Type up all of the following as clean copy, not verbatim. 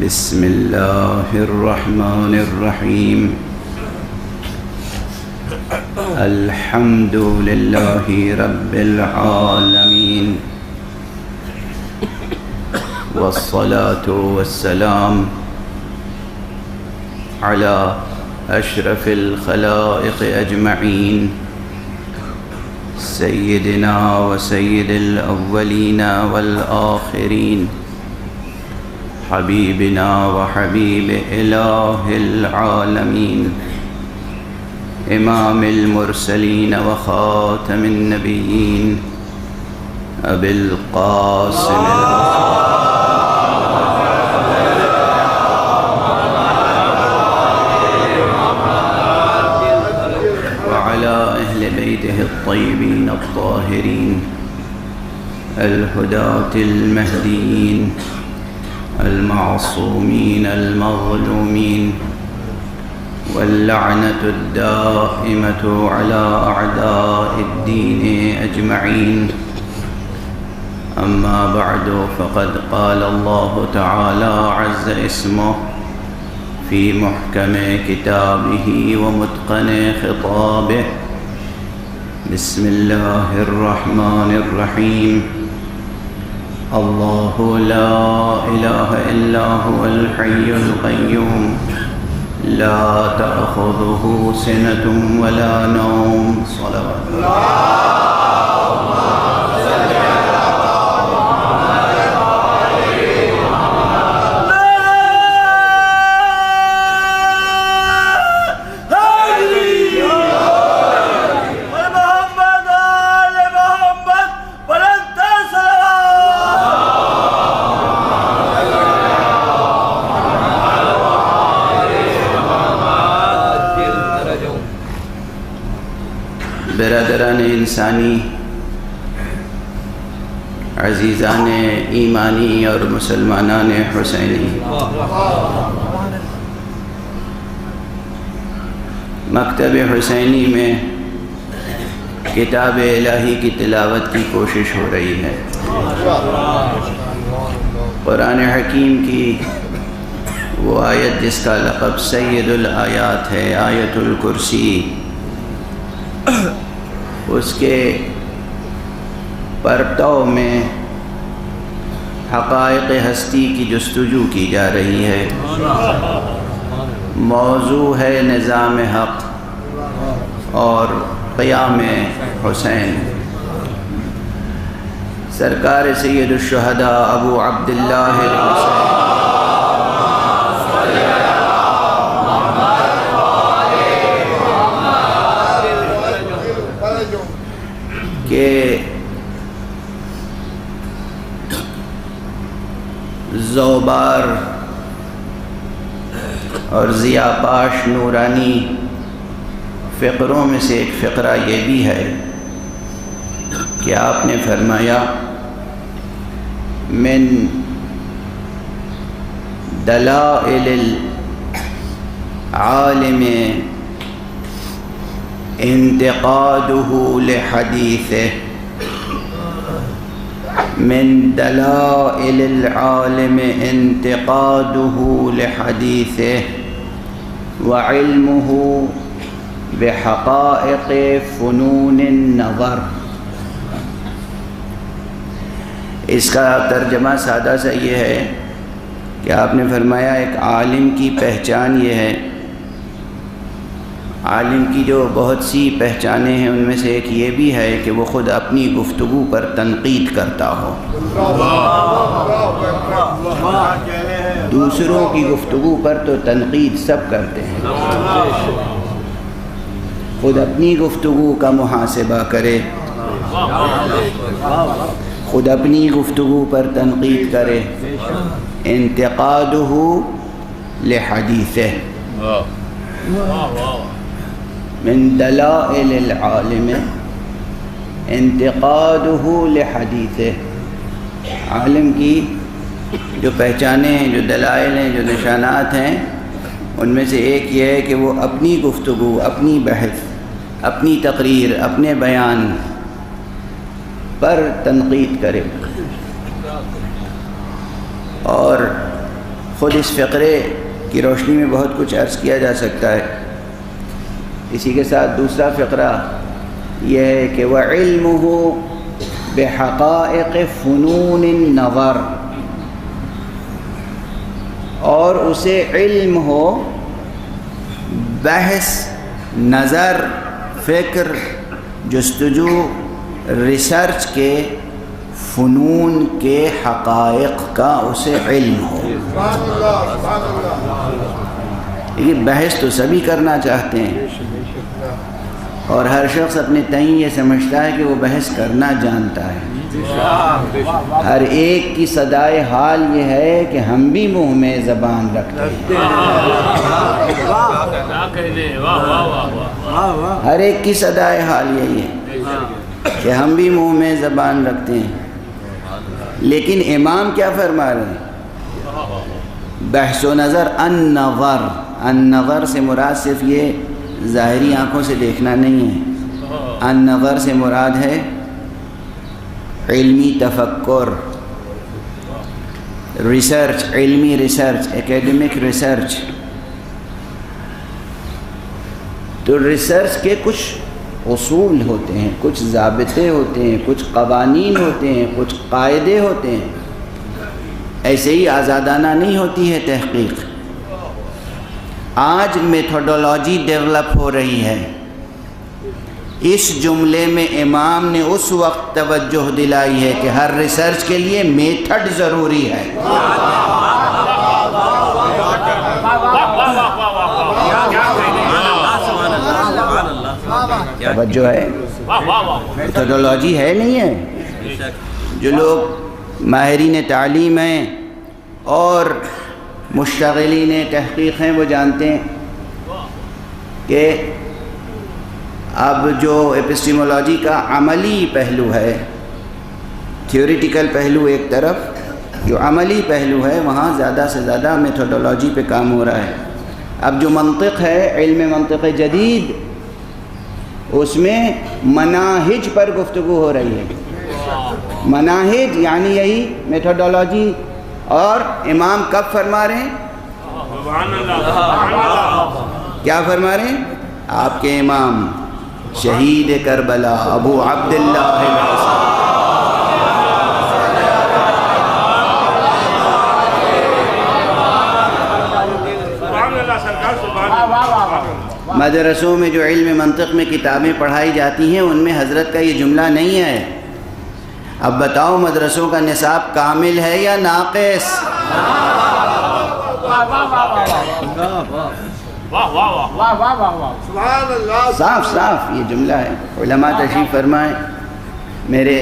بسم الله الرحمن الرحيم. الحمد لله رب العالمين، والصلاة والسلام على أشرف الخلائق أجمعين، سيدنا وسيد الأولين والآخرين، حبيبنا وحبيب إله العالمين، إمام المرسلين وخاتم النبيين، أبي القاسم وعلى أهل بيته الطيبين الطاهرين الهداة المهديين المعصومين المظلومين، واللعنة الدائمة على أعداء الدين أجمعين. أما بعد، فقد قال الله تعالى عز اسمه في محكم كتابه ومتقن خطابه: بسم الله الرحمن الرحيم. الله لا إله إلا هو الحي القيوم، لا تأخذه سنة ولا نوم. صلوات الله. برادران انسانی، عزیزان ایمانی اور مسلمانان حسینی، مکتب حسینی میں کتاب الہی کی تلاوت کی کوشش ہو رہی ہے۔ قرآن حکیم کی وہ آیت جس کا لقب سید الآیات ہے، آیت الکرسی، اس کے پرتو میں حقائق ہستی کی جستجو کی جا رہی ہے۔ موضوع ہے نظام حق اور قیام حسین۔ سرکار سید الشہداء ابو عبداللہ الحسین کہ زوبار اور ضیاء پاش نورانی فقروں میں سے ایک فقرہ یہ بھی ہے کہ آپ نے فرمایا: من دلائل العالم انتقاده لحدیثه، من دلائل العالم انتقاده لحدیثه وعلمه بحقائق فنون النظر۔ اس کا ترجمہ سادہ سا یہ ہے کہ آپ نے فرمایا ایک عالم کی پہچان یہ ہے، عالم کی جو بہت سی پہچانیں ہیں ان میں سے ایک یہ بھی ہے کہ وہ خود اپنی گفتگو پر تنقید کرتا ہو۔ دوسروں کی گفتگو پر تو تنقید سب کرتے ہیں، خود اپنی گفتگو کا محاسبہ کرے، خود اپنی گفتگو پر تنقید کرے۔ انتقادہ لحدیثہ، من دلائل العالم انتقادہ لحدیثہ۔ عالم کی جو پہچانیں ہیں، جو دلائل ہیں، جو نشانات ہیں، ان میں سے ایک یہ ہے کہ وہ اپنی گفتگو، اپنی بحث، اپنی تقریر، اپنے بیان پر تنقید کرے اور خود اس فقرے کی روشنی میں بہت کچھ عرض کیا جا سکتا ہے۔ اسی کے ساتھ دوسرا فقرہ یہ ہے کہ وَعِلْمُهُ بِحَقَائِقِ فُنُونِ النَّظَرِ، اور اسے علم ہو بحث، نظر، فکر، جستجو، ریسرچ کے فنون کے حقائق کا اسے علم ہو۔ یہ بحث تو سبھی کرنا چاہتے ہیں، اور ہر شخص اپنے تئیں یہ سمجھتا ہے کہ وہ بحث کرنا جانتا ہے۔ ہر ایک کی صدائے حال یہ ہے کہ ہم بھی منہ میں زبان رکھتے ہیں۔ ہر ایک کی صدائے حال یہی ہے کہ ہم بھی منہ میں زبان رکھتے ہیں، لیکن امام کیا فرما رہے ہیں؟ بحث و نظر النظر، النظر سے مراد صرف یہ ظاہری آنکھوں سے دیکھنا نہیں ہے، النظر سے مراد ہے علمی تفکر، ریسرچ، علمی ریسرچ، اکیڈمک ریسرچ۔ تو ریسرچ کے کچھ اصول ہوتے ہیں، کچھ ضابطے ہوتے ہیں، کچھ قوانین ہوتے ہیں، کچھ قاعدے ہوتے ہیں، ایسے ہی آزادانہ نہیں ہوتی ہے تحقیق۔ آج میتھوڈولوجی ڈیولپ ہو رہی ہے، اس جملے میں امام نے اس وقت توجہ دلائی ہے کہ ہر ریسرچ کے لیے میتھڈ ضروری ہے۔ توجہ ہے، میتھوڈولوجی ہے نہیں ہے۔ جو لوگ ماہرین تعلیم ہیں اور مشتغلین تحقیق ہیں وہ جانتے ہیں کہ اب جو ایپسٹیمولوجی کا عملی پہلو ہے، تھیوریٹیکل پہلو ایک طرف، جو عملی پہلو ہے وہاں زیادہ سے زیادہ میتھوڈولوجی پہ کام ہو رہا ہے۔ اب جو منطق ہے، علم منطق جدید، اس میں مناہج پر گفتگو ہو رہی ہے۔ مناہج یعنی یہی میتھوڈولوجی، اور امام کب فرما رہے ہیں؟ کیا فرما رہے ہیں؟ آپ کے امام شہید کربلا ابو عبداللہ مدرسوں میں جو علم منطق میں کتابیں پڑھائی جاتی ہیں ان میں حضرت کا یہ جملہ نہیں ہے۔ اب بتاؤ مدرسوں کا نصاب کامل ہے یا ناقص؟ صاف صاف یہ جملہ ہے۔ علماء تشریف فرمائیں، میرے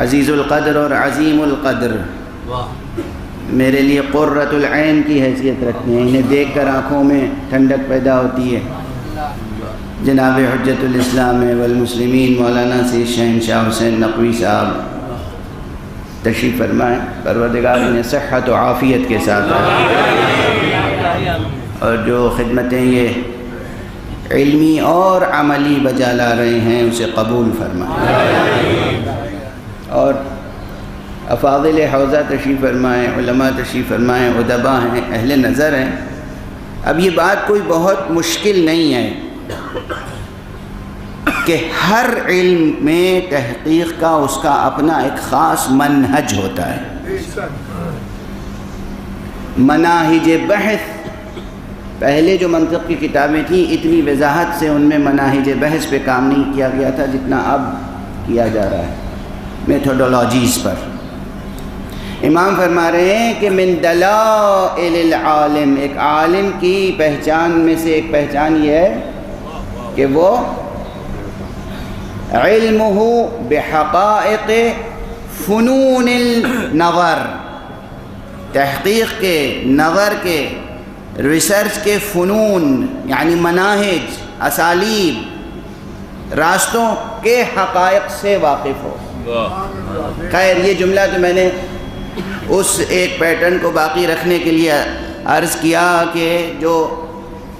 عزیز القدر اور عظیم القدر میرے لیے قرۃ العین کی حیثیت رکھتے ہیں، انہیں دیکھ کر آنکھوں میں ٹھنڈک پیدا ہوتی ہے۔ جناب حجت الاسلام والمسلمین مولانا سید شہنشاہ حسین نقوی صاحب تشریف فرمائیں، پروردگار انہیں صحت و عافیت کے ساتھ رکھیں، اور جو خدمتیں یہ علمی اور عملی بجا لا رہے ہیں اسے قبول فرمائیں، اور افاضل حوزہ تشریف فرمائیں، علماء تشریف فرمائیں، ادباء ہیں، اہل نظر ہیں۔ اب یہ بات کوئی بہت مشکل نہیں ہے کہ ہر علم میں تحقیق کا اس کا اپنا ایک خاص منہج ہوتا ہے۔ مناہج بحث، پہلے جو منطق کی کتابیں تھیں اتنی وضاحت سے ان میں مناہج بحث پہ کام نہیں کیا گیا تھا جتنا اب کیا جا رہا ہے میتھوڈولوجیز پر۔ امام فرما رہے ہیں کہ من دلائل العالم، ایک عالم کی پہچان میں سے ایک پہچان یہ ہے کہ وہ علمہ بحقائق فنون النظر، تحقیق کے، نظر کے، ریسرچ کے فنون یعنی مناہج، اسالیب، راستوں کے حقائق سے واقف ہو۔ خیر یہ جملہ تو میں نے اس ایک پیٹرن کو باقی رکھنے کے لیے عرض کیا کہ جو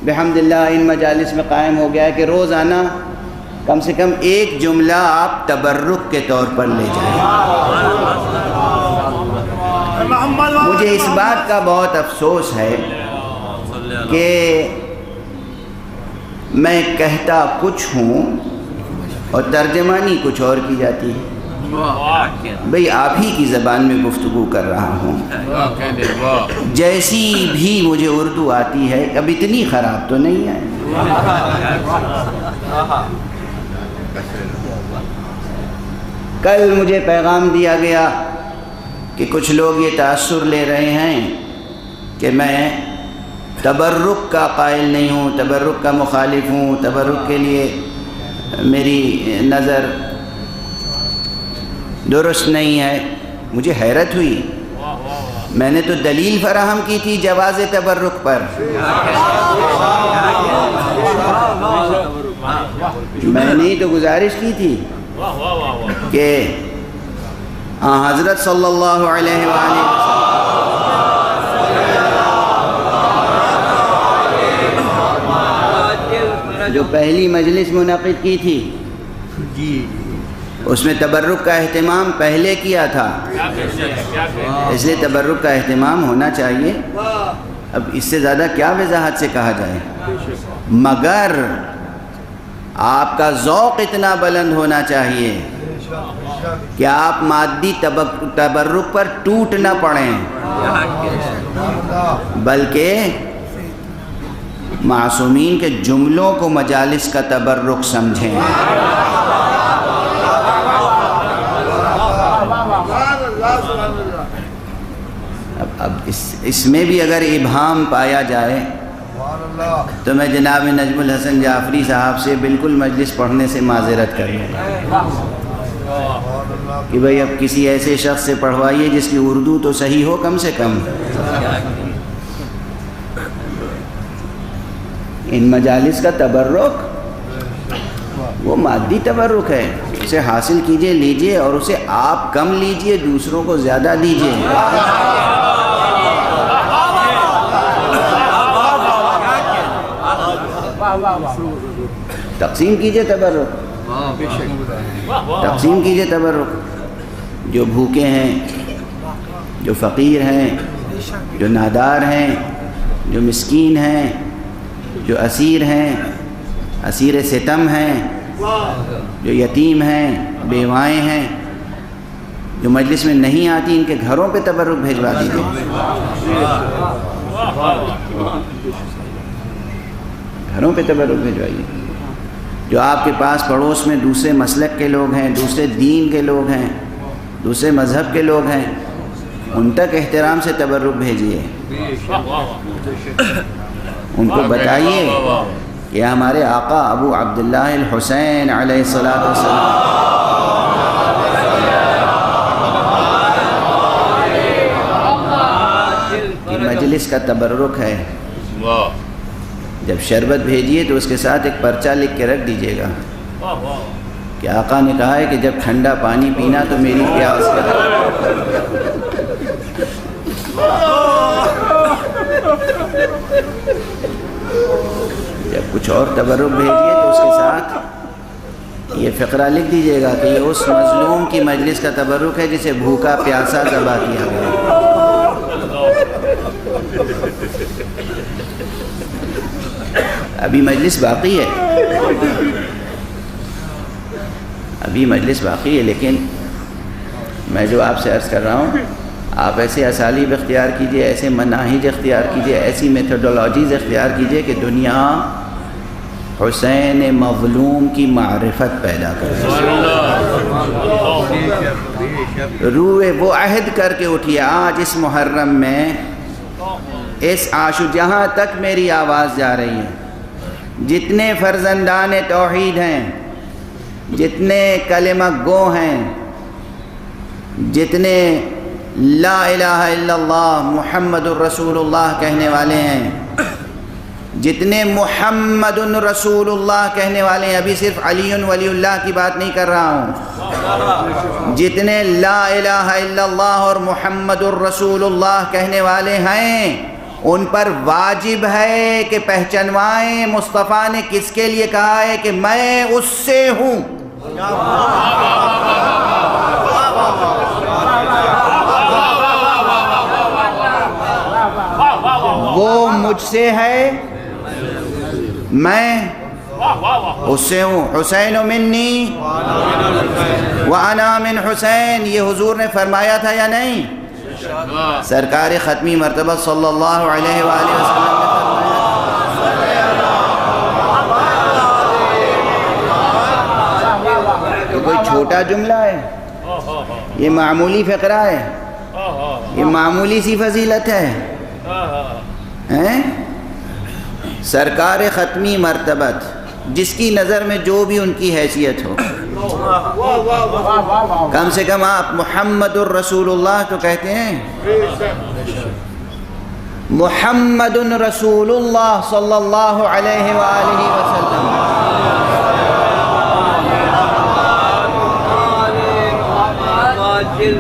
بحمداللہ ان مجالس میں قائم ہو گیا ہے کہ روزانہ کم سے کم ایک جملہ آپ تبرک کے طور پر لے جائیں۔ مجھے اس بات کا بہت افسوس ہے کہ میں کہتا کچھ ہوں اور ترجمانی کچھ اور کی جاتی ہے. بھئی آپ ہی کی زبان میں گفتگو کر رہا ہوں. جیسی بھی مجھے اردو آتی ہے اب اتنی خراب تو نہیں ہے. کل مجھے پیغام دیا گیا کہ کچھ لوگ یہ تاثر لے رہے ہیں کہ میں تبرک کا قائل نہیں ہوں، تبرک کا مخالف ہوں، تبرک کے لیے میری نظر درست نہیں ہے. مجھے حیرت ہوئی. میں نے تو دلیل فراہم کی تھی جواز تبرک پر. میں نے تو گزارش کی تھی کہ حضرت صلی اللہ علیہ وآلہ وسلم جو پہلی مجلس منعقد کی تھی اس میں تبرک کا اہتمام پہلے کیا تھا، اس لیے تبرک کا اہتمام ہونا چاہیے. اب اس سے زیادہ کیا وضاحت سے کہا جائے، مگر آپ کا ذوق اتنا بلند ہونا چاہیے کہ آپ مادی تبرک پر ٹوٹ نہ پڑیں، بلکہ معصومین کے جملوں کو مجالس کا تبرک سمجھیں. اب اس میں بھی اگر ابہام پایا جائے تو میں جناب نجم الحسن جعفری صاحب سے بالکل مجلس پڑھنے سے معذرت کر لوں گا کہ بھئی اب کسی ایسے شخص سے پڑھوائیے جس کی اردو تو صحیح ہو کم سے کم. ان مجالس کا تبرک وہ مادی تبرک ہے، اسے حاصل کیجئے، لیجئے، اور اسے آپ کم لیجئے، دوسروں کو زیادہ دیجئے. تقسیم کیجئے تبرک، تقسیم کیجئے تبرک. جو بھوکے ہیں، جو فقیر ہیں، جو نادار ہیں، جو مسکین ہیں، جو اسیر ہیں، اسیر ستم ہیں، جو یتیم ہیں، بیوائیں ہیں، جو مجلس میں نہیں آتی، ان کے گھروں پہ تبرک بھیجوا دیجیے. گھروں پہ تبرک بھیجوائیے. جو آپ کے پاس پڑوس میں دوسرے مسلک کے لوگ ہیں، دوسرے دین کے لوگ ہیں، دوسرے مذہب کے لوگ ہیں، ان تک احترام سے تبرک بھیجیے. ان کو بتائیے کہ ہمارے آقا ابو عبداللہ الحسین علیہ السلام کی مجلس کا تبرک ہے. جب شربت بھیجیے تو اس کے ساتھ ایک پرچہ لکھ کے رکھ دیجیے گا کہ آقا نے کہا ہے کہ جب ٹھنڈا پانی پینا تو میری پیاس جب کچھ اور تبرک بھیجیے تو اس کے ساتھ یہ فقرہ لکھ دیجیے گا کہ یہ اس مظلوم کی مجلس کا تبرک ہے جسے بھوکا پیاسا ذبح کیا گیا. ابھی مجلس باقی ہے، ابھی مجلس باقی ہے، لیکن میں جو آپ سے عرض کر رہا ہوں، آپ ایسے اسالیب اختیار کیجئے، ایسے مناہج اختیار کیجئے، ایسی میتھڈولوجیز اختیار کیجئے کہ دنیا حسین مظلوم کی معرفت پیدا کرے. روئے وہ عہد کر کے اٹھیے آج اس محرم میں، اس جہاں تک میری آواز جا رہی ہے، جتنے فرزندان توحید ہیں، جتنے کلمہ گو ہیں، جتنے لا الہ الا اللہ محمد الرسول اللہ کہنے والے ہیں، جتنے محمد رسول اللہ کہنے والے ہیں، ابھی صرف علی ولی اللہ کی بات نہیں کر رہا ہوں، جتنے لا الہ الا اللہ اور محمد الرسول اللہ کہنے والے ہیں، ان پر واجب ہے کہ پہچنوائیں مصطفیٰ نے کس کے لیے کہا ہے کہ میں اس سے ہوں. وہ مجھ سے ہے، میں اس سے ہوں. حسین منی وانا من حسین، یہ حضور نے فرمایا تھا یا نہیں؟ سرکار ختمی مرتبہ صلی اللہ علیہ وآلہ وسلم نے فرمایا. تو کوئی چھوٹا جملہ ہے؟ یہ معمولی فقرہ ہے؟ یہ معمولی سی فضیلت ہے؟ سرکار ختمی مرتبت، جس کی نظر میں جو بھی ان کی حیثیت ہو، کم سے کم آپ محمد الرسول اللہ تو کہتے ہیں. محمد رسول اللہ صلی اللہ علیہ وآلہ وسلم.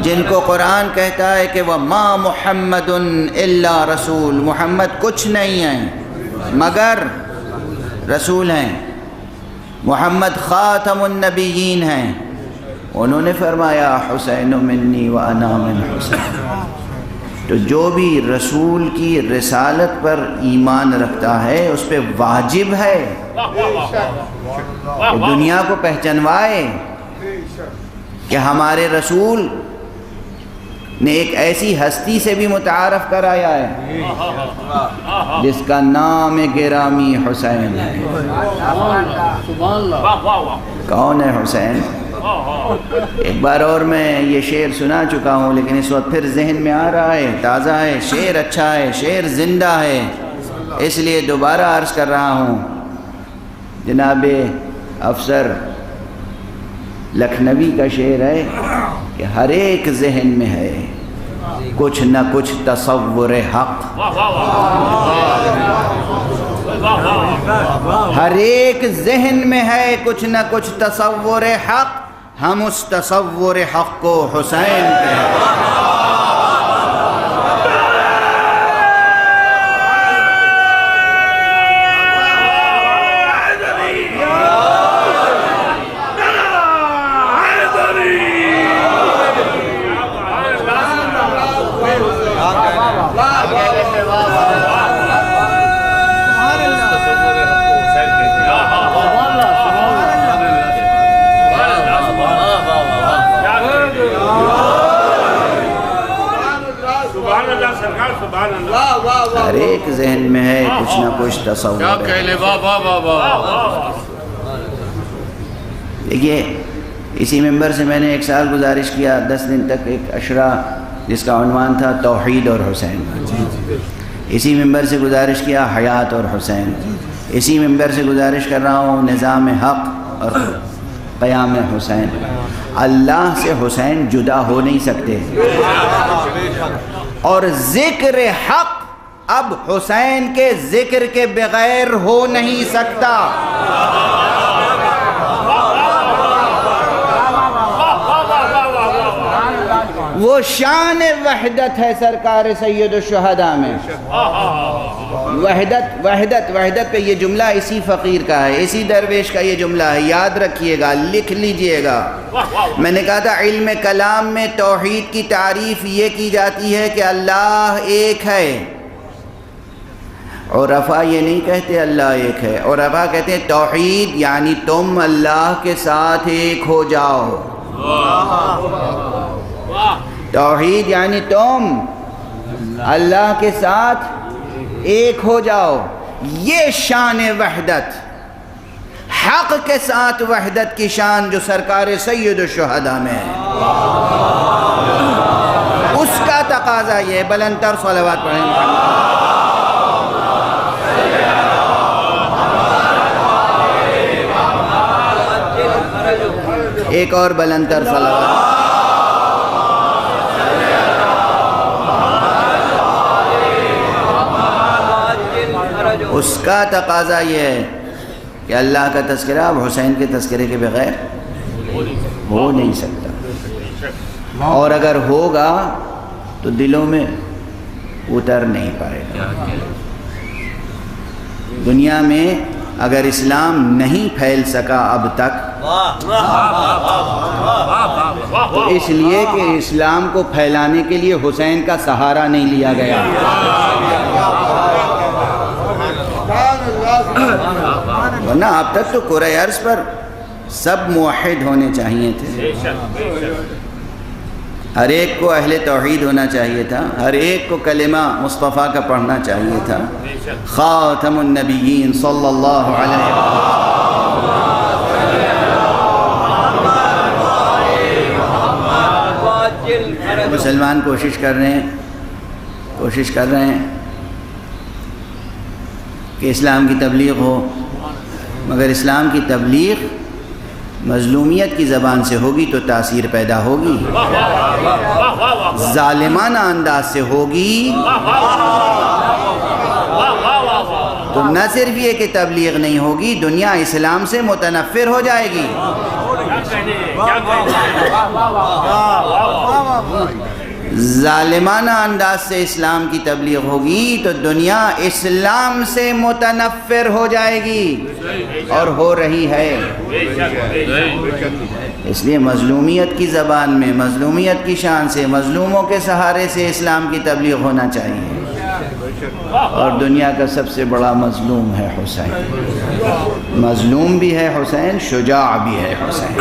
جن کو قرآن کہتا ہے کہ وَمَا مُحَمَّدٌ إِلَّا رسول، محمد کچھ نہیں ہیں مگر رسول ہیں. محمد خاتم النبیین ہیں. انہوں نے فرمایا حسین منی وانا من حسین. تو جو بھی رسول کی رسالت پر ایمان رکھتا ہے اس پہ واجب ہے کہ دنیا کو پہچنوائے کہ ہمارے رسول نے ایک ایسی ہستی سے بھی متعارف کرایا ہے جس کا نام گرامی حسین ہے. کون ہے حسین؟ ایک بار اور میں یہ شعر سنا چکا ہوں لیکن اس وقت پھر ذہن میں آ رہا ہے، تازہ ہے، شعر اچھا ہے، شعر زندہ ہے، اس لیے دوبارہ عرض کر رہا ہوں. جناب افسر لکھنوی کا شعر ہے کہ ہر ایک ذہن میں ہے کچھ نہ کچھ تصور حق. ہر ایک ذہن میں ہے کچھ نہ کچھ تصور حق، ہم اس تصور حق کو حسین کہتے ہیں. ہر ایک ذہن میں ہے کچھ نہ کچھ تصور ہے. دیکھیے اسی ممبر سے میں نے ایک سال گزارش کیا 10 دن تک ایک عشرہ جس کا عنوان تھا توحید اور حسین. اسی ممبر سے گزارش کیا حیات اور حسین. اسی ممبر سے گزارش کر رہا ہوں نظام حق اور قیام حسین. اللہ سے حسین جدا ہو نہیں سکتے اور ذکر حق اب حسین کے ذکر کے بغیر ہو نہیں سکتا. وہ شان وحدت ہے سرکار سید الشہداء میں. وحدت پہ یہ جملہ اسی فقیر کا ہے، اسی درویش کا یہ جملہ ہے، یاد رکھیے گا، لکھ لیجئے گا. میں نے کہا تھا علم کلام میں توحید کی تعریف یہ کی جاتی ہے کہ اللہ ایک ہے. عرفا یہ نہیں کہتے اللہ ایک ہے، عرفا کہتے ہیں توحید یعنی تم اللہ کے ساتھ ایک ہو جاؤ. توحید یعنی تم اللہ کے ساتھ ایک ہو جاؤ. یہ شان وحدت، حق کے ساتھ وحدت کی شان جو سرکار سید الشہداء میں ہے، اس کا تقاضا یہ. بلندتر صلوات پڑھیں محمد. ایک اور بلندتر صلوات. اس کا تقاضا یہ ہے کہ اللہ کا تذکرہ اب حسین کے تذکرے کے بغیر ہو نہیں سکتا، اور اگر ہوگا تو دلوں میں اتر نہیں پائے گا. دنیا میں اگر اسلام نہیں پھیل سکا اب تک تو اس لیے کہ اسلام کو پھیلانے کے لیے حسین کا سہارا نہیں لیا گیا. ورنہ اب تک تو کرۂ ارض پر سب موحد ہونے چاہیے تھے، ہر ایک کو اہل توحید ہونا چاہیے تھا، ہر ایک کو کلمہ مصطفیٰ کا پڑھنا چاہیے تھا۔ خاتم النبیین صلی اللہ علیہ وسلم۔ مسلمان کوشش کر رہے ہیں کہ اسلام کی تبلیغ ہو، مگر اسلام کی تبلیغ مظلومیت کی زبان سے ہوگی تو تاثیر پیدا ہوگی، ظالمانہ انداز سے ہوگی تو نہ صرف یہ کہ تبلیغ نہیں ہوگی، دنیا اسلام سے متنفر ہو جائے گی۔ ظالمانہ انداز سے اسلام کی تبلیغ ہوگی تو دنیا اسلام سے متنفر ہو جائے گی، اور ہو رہی ہے۔ اس لیے مظلومیت کی زبان میں، مظلومیت کی شان سے، مظلوموں کے سہارے سے اسلام کی تبلیغ ہونا چاہیے۔ اور دنیا کا سب سے بڑا مظلوم ہے حسین، مظلوم بھی ہے حسین، شجاع بھی ہے حسین۔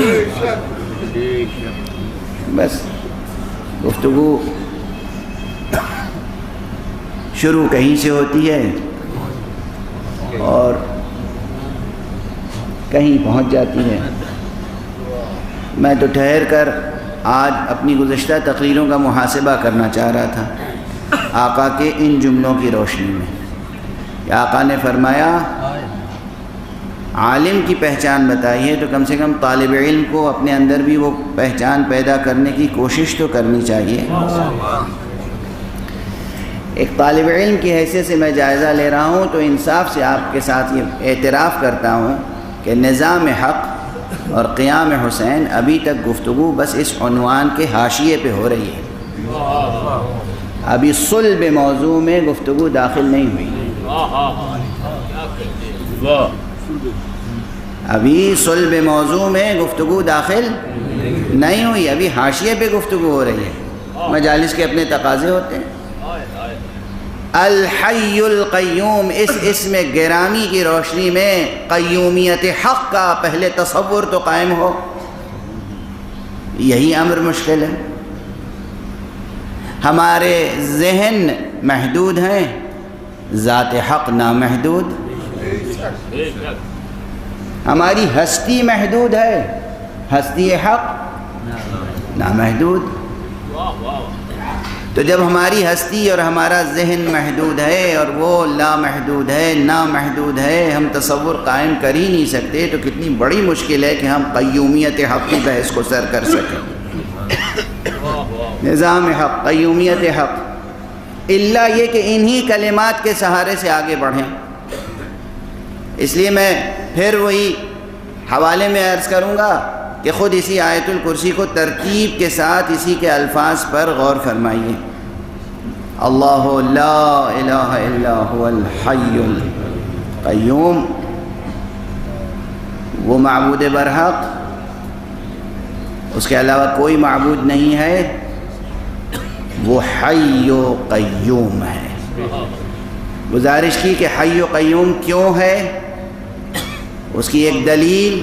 بس گفتگو شروع کہیں سے ہوتی ہے اور کہیں پہنچ جاتی ہے۔ میں تو ٹھہر کر آج اپنی گزشتہ تقریروں کا محاسبہ کرنا چاہ رہا تھا آقا کے ان جملوں کی روشنی میں کہ آقا نے فرمایا عالم کی پہچان بتائی ہے تو کم سے کم طالب علم کو اپنے اندر بھی وہ پہچان پیدا کرنے کی کوشش تو کرنی چاہیے۔ ایک طالب علم کی حیثیت سے میں جائزہ لے رہا ہوں تو انصاف سے آپ کے ساتھ یہ اعتراف کرتا ہوں کہ نظام حق اور قیام حسین ابھی تک گفتگو بس اس عنوان کے حاشیے پہ ہو رہی ہے، ابھی صلب موضوع میں گفتگو داخل نہیں ہوئی، ابھی صلب موضوع میں گفتگو داخل نہیں ہوئی، ابھی حاشیے پہ گفتگو ہو رہی ہے۔ مجالس کے اپنے تقاضے ہوتے ہیں۔ الحی القیوم، اس اسم گرامی کی روشنی میں قیومیت حق کا پہلے تصور تو قائم ہو، یہی امر مشکل ہے۔ ہمارے ذہن محدود ہیں، ذات حق نامحدود، ہماری ہستی محدود ہے، ہستی حق نامحدود۔ تو جب ہماری ہستی اور ہمارا ذہن محدود ہے اور وہ لامحدود ہے، نامحدود ہے، ہم تصور قائم کر ہی نہیں سکتے تو کتنی بڑی مشکل ہے کہ ہم قیومیت حق کی بحث کو سر کر سکیں۔ نظام حق، قیومیت حق، الا یہ کہ انہی کلمات کے سہارے سے آگے بڑھیں۔ اس لیے میں پھر وہی حوالے میں عرض کروں گا کہ خود اسی آیت الکرسی کو ترتیب کے ساتھ اسی کے الفاظ پر غور فرمائیے۔ اللہ لا الہ الا هو الحی القیوم، وہ معبود برحق، اس کے علاوہ کوئی معبود نہیں ہے، وہ حی و قیوم ہے۔ گزارش کی کہ حی و قیوم کیوں ہے، اس کی ایک دلیل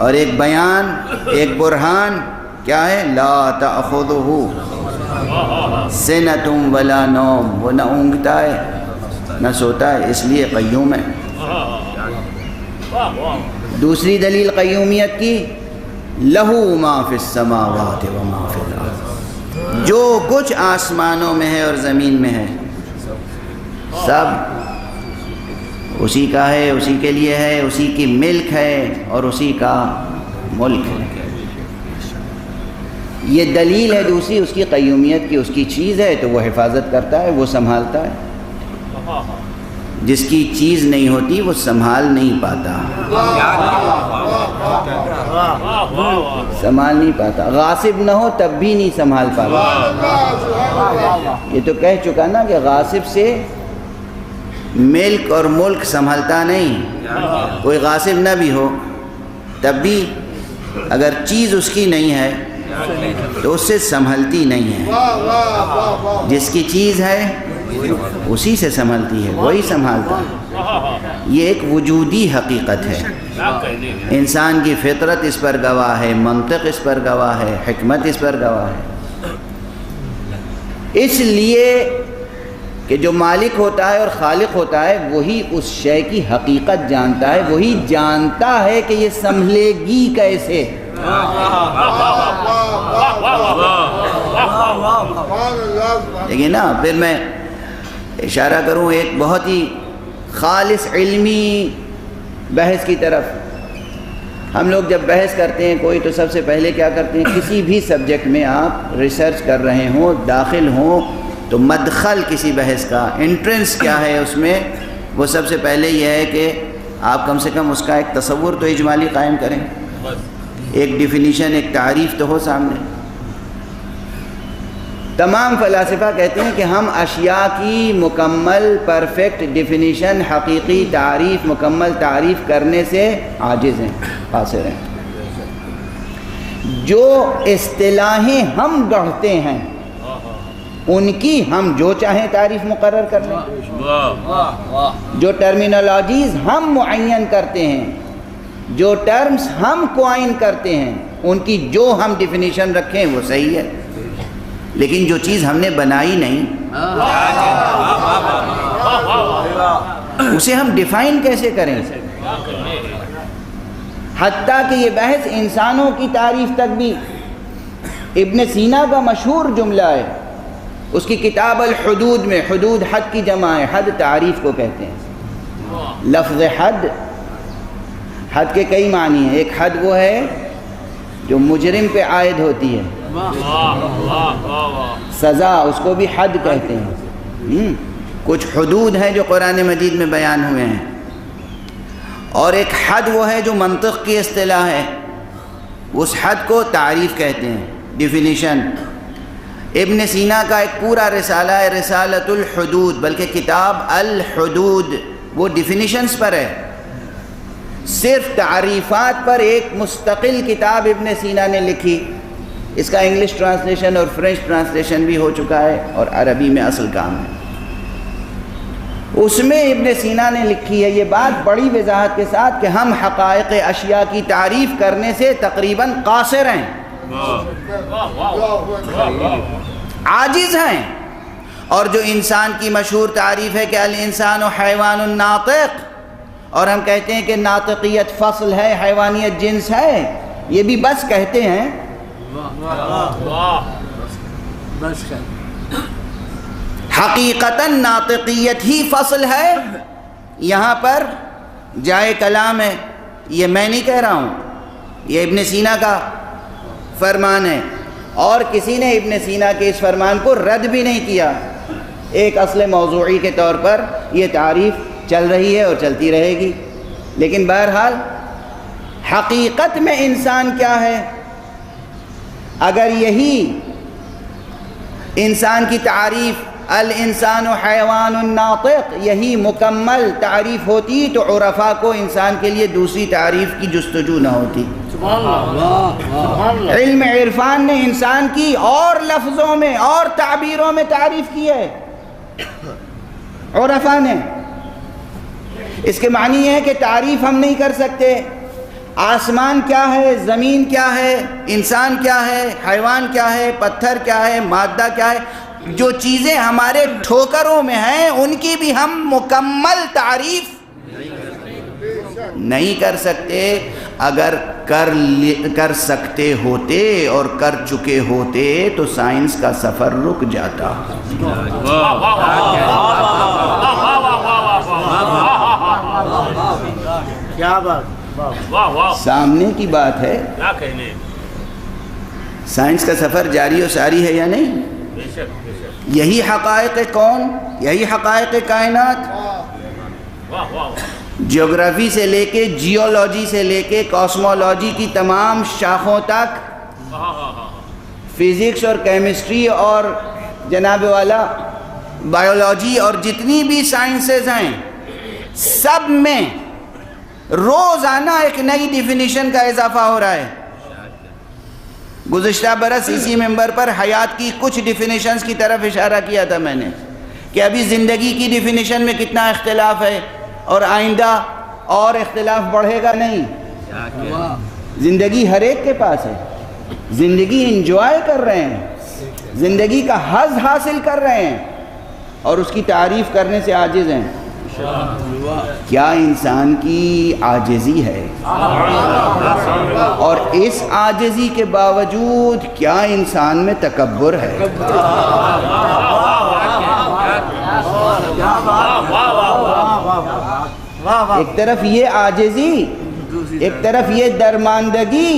اور ایک بیان، ایک برہان کیا ہے؟ لا تأخذہ سنۃ ولا نوم، وہ نہ اونگتا ہے نہ سوتا ہے، اس لیے قیوم ہے۔ دوسری دلیل قیومیت کی، لہو ما فی السماوات و ما فی الارض، جو کچھ آسمانوں میں ہے اور زمین میں ہے سب اسی کا ہے، اسی کے لیے ہے، اسی کی ملک ہے اور اسی کا ملک ہے۔ یہ دلیل ہے دوسری اس کی قیومیت کی، اس کی چیز ہے تو وہ حفاظت کرتا ہے، وہ سنبھالتا ہے۔ جس کی چیز نہیں ہوتی وہ سنبھال نہیں پاتا، سنبھال نہیں پاتا، غاصب نہ ہو تب بھی نہیں سنبھال پاتا۔ یہ تو کہہ چکا نا کہ غاصب سے ملک اور ملک سنبھلتا نہیں، کوئی غاصب نہ بھی ہو تب بھی اگر چیز اس کی نہیں ہے تو اس سے سنبھلتی نہیں ہے۔ جس کی چیز ہے اسی سے سنبھلتی ہے، وہی سنبھالتا ہے۔ یہ ایک وجودی حقیقت ہے، انسان کی فطرت اس پر گواہ ہے، منطق اس پر گواہ ہے، حکمت اس پر گواہ ہے۔ اس لیے کہ جو مالک ہوتا ہے اور خالق ہوتا ہے وہی اس شے کی حقیقت جانتا ہے، وہی جانتا ہے کہ یہ سنبھلے گی کیسے۔ دیکھیں نا، پھر میں اشارہ کروں ایک بہت ہی خالص علمی بحث کی طرف۔ ہم لوگ جب بحث کرتے ہیں کوئی، تو سب سے پہلے کیا کرتے ہیں، کسی بھی سبجیکٹ میں آپ ریسرچ کر رہے ہوں، داخل ہوں، تو مدخل کسی بحث کا، انٹرنس کیا ہے اس میں، وہ سب سے پہلے یہ ہے کہ آپ کم سے کم اس کا ایک تصور تو اجمالی قائم کریں، ایک ڈیفینیشن، ایک تعریف تو ہو سامنے۔ تمام فلاسفہ کہتے ہیں کہ ہم اشیاء کی مکمل پرفیکٹ ڈیفینیشن، حقیقی تعریف، مکمل تعریف کرنے سے عاجز ہیں، قاصر ہیں۔ جو اصطلاحیں ہم گڑھتے ہیں ان کی ہم جو چاہیں تعریف مقرر کر لیں، جو ٹرمینالوجیز ہم معین کرتے ہیں، جو ٹرمز ہم کوائن کرتے ہیں، ان کی جو ہم ڈیفینیشن رکھیں وہ صحیح ہے، لیکن جو چیز ہم نے بنائی نہیں اسے ہم ڈیفائن کیسے کریں؟ حتیٰ کہ یہ بحث انسانوں کی تعریف تک بھی، ابن سینا کا مشہور جملہ ہے، اس کی کتاب الحدود میں، حدود حد کی جمع ہے، حد تعریف کو کہتے ہیں۔ لفظ حد، حد کے کئی معنی ہیں، ایک حد وہ ہے جو مجرم پہ عائد ہوتی ہے، سزا، اس کو بھی حد کہتے ہیں۔ کچھ حدود ہیں جو قرآن مجید میں بیان ہوئے ہیں، اور ایک حد وہ ہے جو منطق کی اصطلاح ہے، اس حد کو تعریف کہتے ہیں، ڈیفینیشن۔ ابن سینا کا ایک پورا رسالہ ہے، رسالۃ الحدود، بلکہ کتاب الحدود، وہ ڈیفینیشنز پر ہے، صرف تعریفات پر ایک مستقل کتاب ابن سینا نے لکھی۔ اس کا انگلش ٹرانسلیشن اور فرینچ ٹرانسلیشن بھی ہو چکا ہے، اور عربی میں اصل کام ہے۔ اس میں ابن سینا نے لکھی ہے یہ بات بڑی وضاحت کے ساتھ کہ ہم حقائق اشیاء کی تعریف کرنے سے تقریباً قاصر ہیں، عاجز ہیں۔ اور جو انسان کی مشہور تعریف ہے کہ الانسان حیوان ناطق، اور ہم کہتے ہیں کہ ناطقیت فصل ہے، حیوانیت جنس ہے، یہ بھی بس کہتے ہیں۔ حقیقتاً ناطقیت ہی فصل ہے، یہاں پر جائے کلام ہے، یہ میں نہیں کہہ رہا ہوں، یہ ابن سینا کا فرمان ہے، اور کسی نے ابن سینا کے اس فرمان کو رد بھی نہیں کیا۔ ایک اصل موضوعی کے طور پر یہ تعریف چل رہی ہے اور چلتی رہے گی، لیکن بہرحال حقیقت میں انسان کیا ہے؟ اگر یہی انسان کی تعریف الانسان حیوان ناطق یہی مکمل تعریف ہوتی تو عرفاء کو انسان کے لیے دوسری تعریف کی جستجو نہ ہوتی۔ علم عرفان نے انسان کی اور لفظوں میں اور تعبیروں میں تعریف کی ہے، عرفاء نے۔ اس کے معنی یہ ہے کہ تعریف ہم نہیں کر سکتے، آسمان کیا ہے، زمین کیا ہے، انسان کیا ہے، حیوان کیا ہے، پتھر کیا ہے، مادہ کیا ہے، جو چیزیں ہمارے ٹھوکروں میں ہیں ان کی بھی ہم مکمل تعریف نہیں کر سکتے۔ اگر کر سکتے ہوتے اور کر چکے ہوتے تو سائنس کا سفر رک جاتا۔ کیا بات، سامنے کی بات ہے، سائنس کا سفر جاری و ساری ہے یا نہیں؟ یہی حقائق کون، یہی حقائق کائنات، جیوگرافی سے لے کے جیولوجی سے لے کے کاسمولوجی کی تمام شاخوں تک، فزکس اور کیمسٹری اور جناب والا بایولوجی اور جتنی بھی سائنسز ہیں، سب میں روزانہ ایک نئی ڈیفینیشن کا اضافہ ہو رہا ہے۔ گزشتہ برس اسی ممبر پر حیات کی کچھ ڈیفینیشنز کی طرف اشارہ کیا تھا میں نے، کہ ابھی زندگی کی ڈیفینیشن میں کتنا اختلاف ہے، اور آئندہ اور اختلاف بڑھے گا نہیں۔ زندگی ہر ایک کے پاس ہے، زندگی انجوائے کر رہے ہیں، زندگی کا حظ حاصل کر رہے ہیں، اور اس کی تعریف کرنے سے عاجز ہیں۔ کیا انسان کی عاجزی ہے، اور اس عاجزی کے باوجود کیا انسان میں تکبر ہے۔ ایک طرف یہ عاجزی، ایک طرف یہ درماندگی،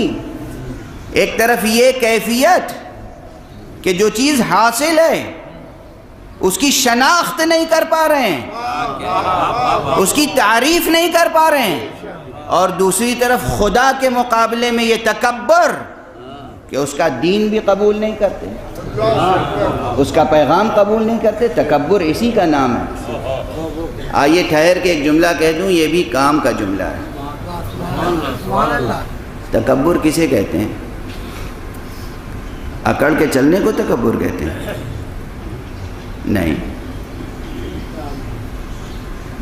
ایک طرف یہ کیفیت کہ جو چیز حاصل ہے اس کی شناخت نہیں کر پا رہے ہیں، اس کی تعریف نہیں کر پا رہے ہیں، اور دوسری طرف خدا کے مقابلے میں یہ تکبر کہ اس کا دین بھی قبول نہیں کرتے، اس کا پیغام قبول نہیں کرتے۔ تکبر اسی کا نام ہے۔ آئیے ٹھہر کے ایک جملہ کہہ دوں، یہ بھی کام کا جملہ ہے۔ تکبر کسے کہتے ہیں؟ اکڑ کے چلنے کو تکبر کہتے ہیں؟ نہیں۔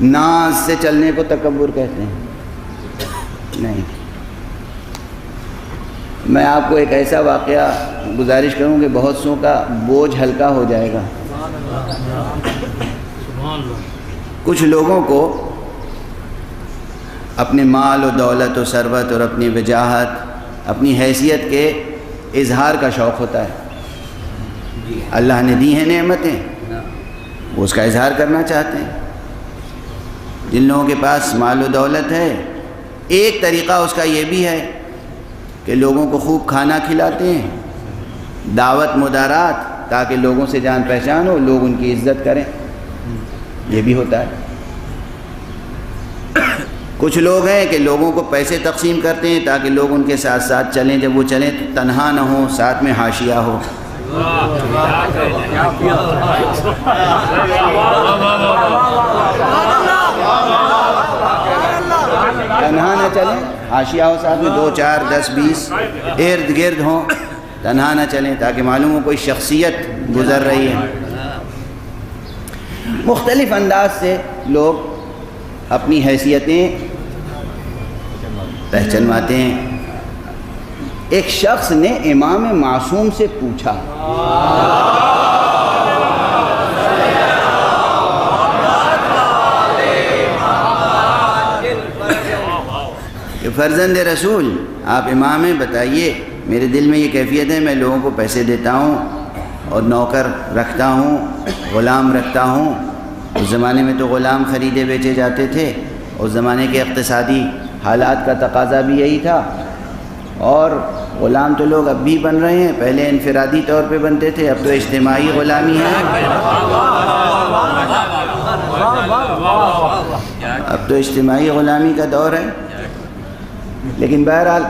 ناز سے چلنے کو تکبر کہتے ہیں؟ نہیں۔ میں آپ کو ایک ایسا واقعہ گزارش کروں کہ بہت سو کا بوجھ ہلکا ہو جائے گا۔ کچھ لوگوں کو اپنے مال و دولت و ثروت اور اپنی وجاہت، اپنی حیثیت کے اظہار کا شوق ہوتا ہے۔ اللہ نے دی ہیں نعمتیں، وہ اس کا اظہار کرنا چاہتے ہیں۔ جن لوگوں کے پاس مال و دولت ہے، ایک طریقہ اس کا یہ بھی ہے کہ لوگوں کو خوب کھانا کھلاتے ہیں، دعوت مدارات، تاکہ لوگوں سے جان پہچان ہو، لوگ ان کی عزت کریں، یہ بھی ہوتا ہے۔ کچھ لوگ ہیں کہ لوگوں کو پیسے تقسیم کرتے ہیں تاکہ لوگ ان کے ساتھ ساتھ چلیں، جب وہ چلیں تو تنہا نہ ہوں، ساتھ میں حاشیہ ہو۔ تنہا نہ چلیں، حاشیہ ہو، ساتھ میں 2 4 10 20 ارد گرد ہوں، تنہا نہ چلیں تاکہ معلوم ہو کوئی شخصیت گزر رہی ہے۔ مختلف انداز سے لوگ اپنی حیثیتیں پہچنواتے ہیں۔ ایک شخص نے امام معصوم سے پوچھا، کہ فرزند رسول آپ امام ہیں، بتائیے میرے دل میں یہ کیفیت ہے، میں لوگوں کو پیسے دیتا ہوں اور نوکر رکھتا ہوں، غلام رکھتا ہوں۔ اس زمانے میں تو غلام خریدے بیچے جاتے تھے، اس زمانے کے اقتصادی حالات کا تقاضا بھی یہی تھا، اور غلام تو لوگ اب بھی بن رہے ہیں، پہلے انفرادی طور پہ بنتے تھے، اب تو اجتماعی غلامی ہے، اب تو اجتماعی غلامی کا دور ہے۔ لیکن بہرحال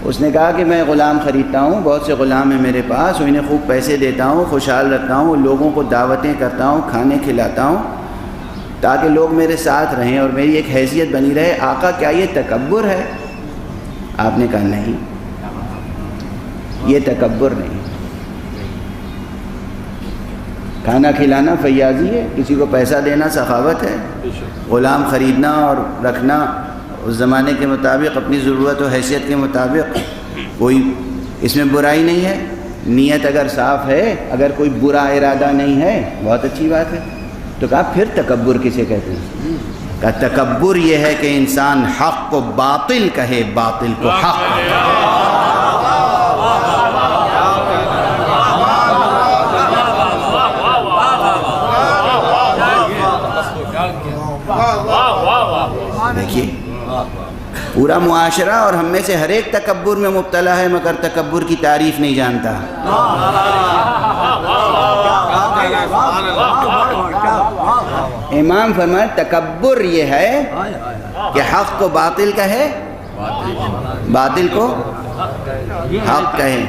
اس نے کہا کہ میں غلام خریدتا ہوں، بہت سے غلام ہیں میرے پاس، انہیں خوب پیسے دیتا ہوں، خوشحال رکھتا ہوں، لوگوں کو دعوتیں کرتا ہوں، کھانے کھلاتا ہوں، تاکہ لوگ میرے ساتھ رہیں اور میری ایک حیثیت بنی رہے۔ آقا کیا یہ تکبر ہے؟ آپ نے کہا نہیں، یہ تکبر نہیں، کھانا کھلانا فیاضی ہے، کسی کو پیسہ دینا سخاوت ہے، غلام خریدنا اور رکھنا اس زمانے کے مطابق، اپنی ضرورت و حیثیت کے مطابق، کوئی اس میں برائی نہیں ہے۔ نیت اگر صاف ہے، اگر کوئی برا ارادہ نہیں ہے، بہت اچھی بات ہے۔ تو کہا پھر تکبر کسے کہتے ہیں؟ کہا تکبر یہ ہے کہ انسان حق کو باطل کہے، باطل کو حق۔ دیکھیے پورا معاشرہ اور ہم میں سے ہر ایک تکبر میں مبتلا ہے، مگر تکبر کی تعریف نہیں جانتا۔ امام فرمائے تکبر یہ ہے کہ حق کو باطل کہے، باطل کو حق کہے،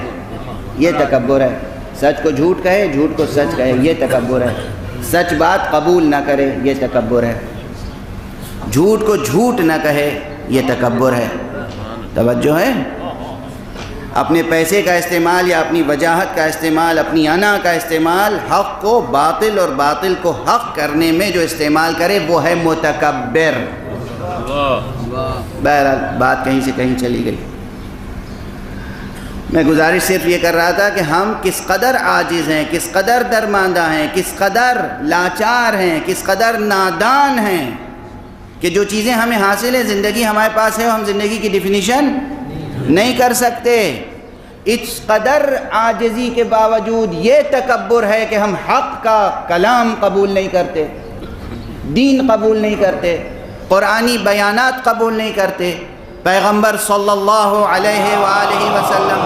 یہ تکبر ہے۔ سچ کو جھوٹ کہے، جھوٹ کو سچ کہے، یہ تکبر ہے۔ سچ بات قبول نہ کرے، یہ تکبر ہے۔ جھوٹ کو جھوٹ نہ کہے، یہ تکبر ہے۔ توجہ ہے؟ اپنے پیسے کا استعمال یا اپنی وجاہت کا استعمال، اپنی انا کا استعمال حق کو باطل اور باطل کو حق کرنے میں جو استعمال کرے وہ ہے متکبر۔ بہرحال بات کہیں سے کہیں چلی گئی۔ میں گزارش صرف یہ کر رہا تھا کہ ہم کس قدر عاجز ہیں، کس قدر درماندہ ہیں، کس قدر لاچار ہیں، کس قدر نادان ہیں کہ جو چیزیں ہمیں حاصل ہیں، زندگی ہمارے پاس ہے، ہم زندگی کی ڈیفینیشن نہیں کر سکتے۔ اس قدر عاجزی کے باوجود یہ تکبر ہے کہ ہم حق کا کلام قبول نہیں کرتے، دین قبول نہیں کرتے، قرآنی بیانات قبول نہیں کرتے، پیغمبر صلی اللہ علیہ وآلہ وسلم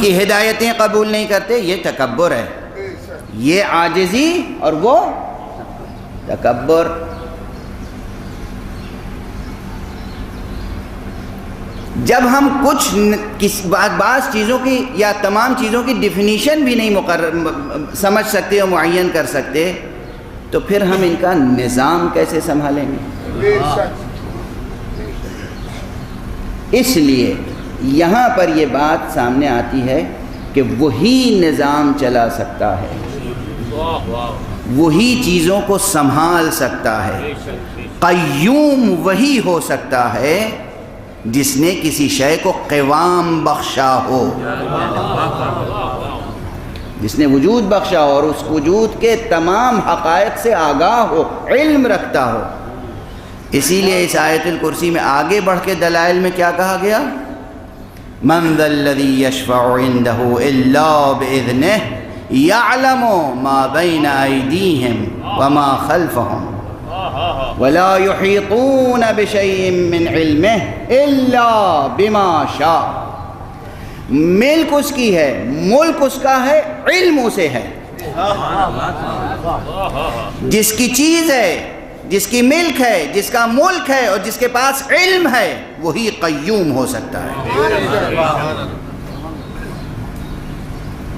کی ہدایتیں قبول نہیں کرتے۔ یہ تکبر ہے، یہ عاجزی اور وہ تکبر۔ جب ہم بعض چیزوں کی یا تمام چیزوں کی ڈیفینیشن بھی نہیں سمجھ سکتے اور معین کر سکتے تو پھر ہم ان کا نظام کیسے سنبھالیں گے؟ اس لیے یہاں پر یہ بات سامنے آتی ہے کہ وہی نظام چلا سکتا ہے، وہی چیزوں کو سنبھال سکتا ہے، قیوم وہی ہو سکتا ہے جس نے کسی شے کو قوام بخشا ہو، جس نے وجود بخشا ہو اور اس وجود کے تمام حقائق سے آگاہ ہو، علم رکھتا ہو۔ اسی لیے اس آیت الکرسی میں آگے بڑھ کے دلائل میں کیا کہا گیا؟ من ذا الذی یشفع عنده الا باذنہ یعلم ما بین ایدیہم وما خلفہم ولا یحیطون بشیء من علمہ الا بما شاء۔ ملک اس کی ہے، ملک اس کا ہے، علم اسے ہے۔ جس کی چیز ہے، جس کی ملک ہے، جس کا ملک ہے اور جس کے پاس علم ہے وہی قیوم ہو سکتا ہے۔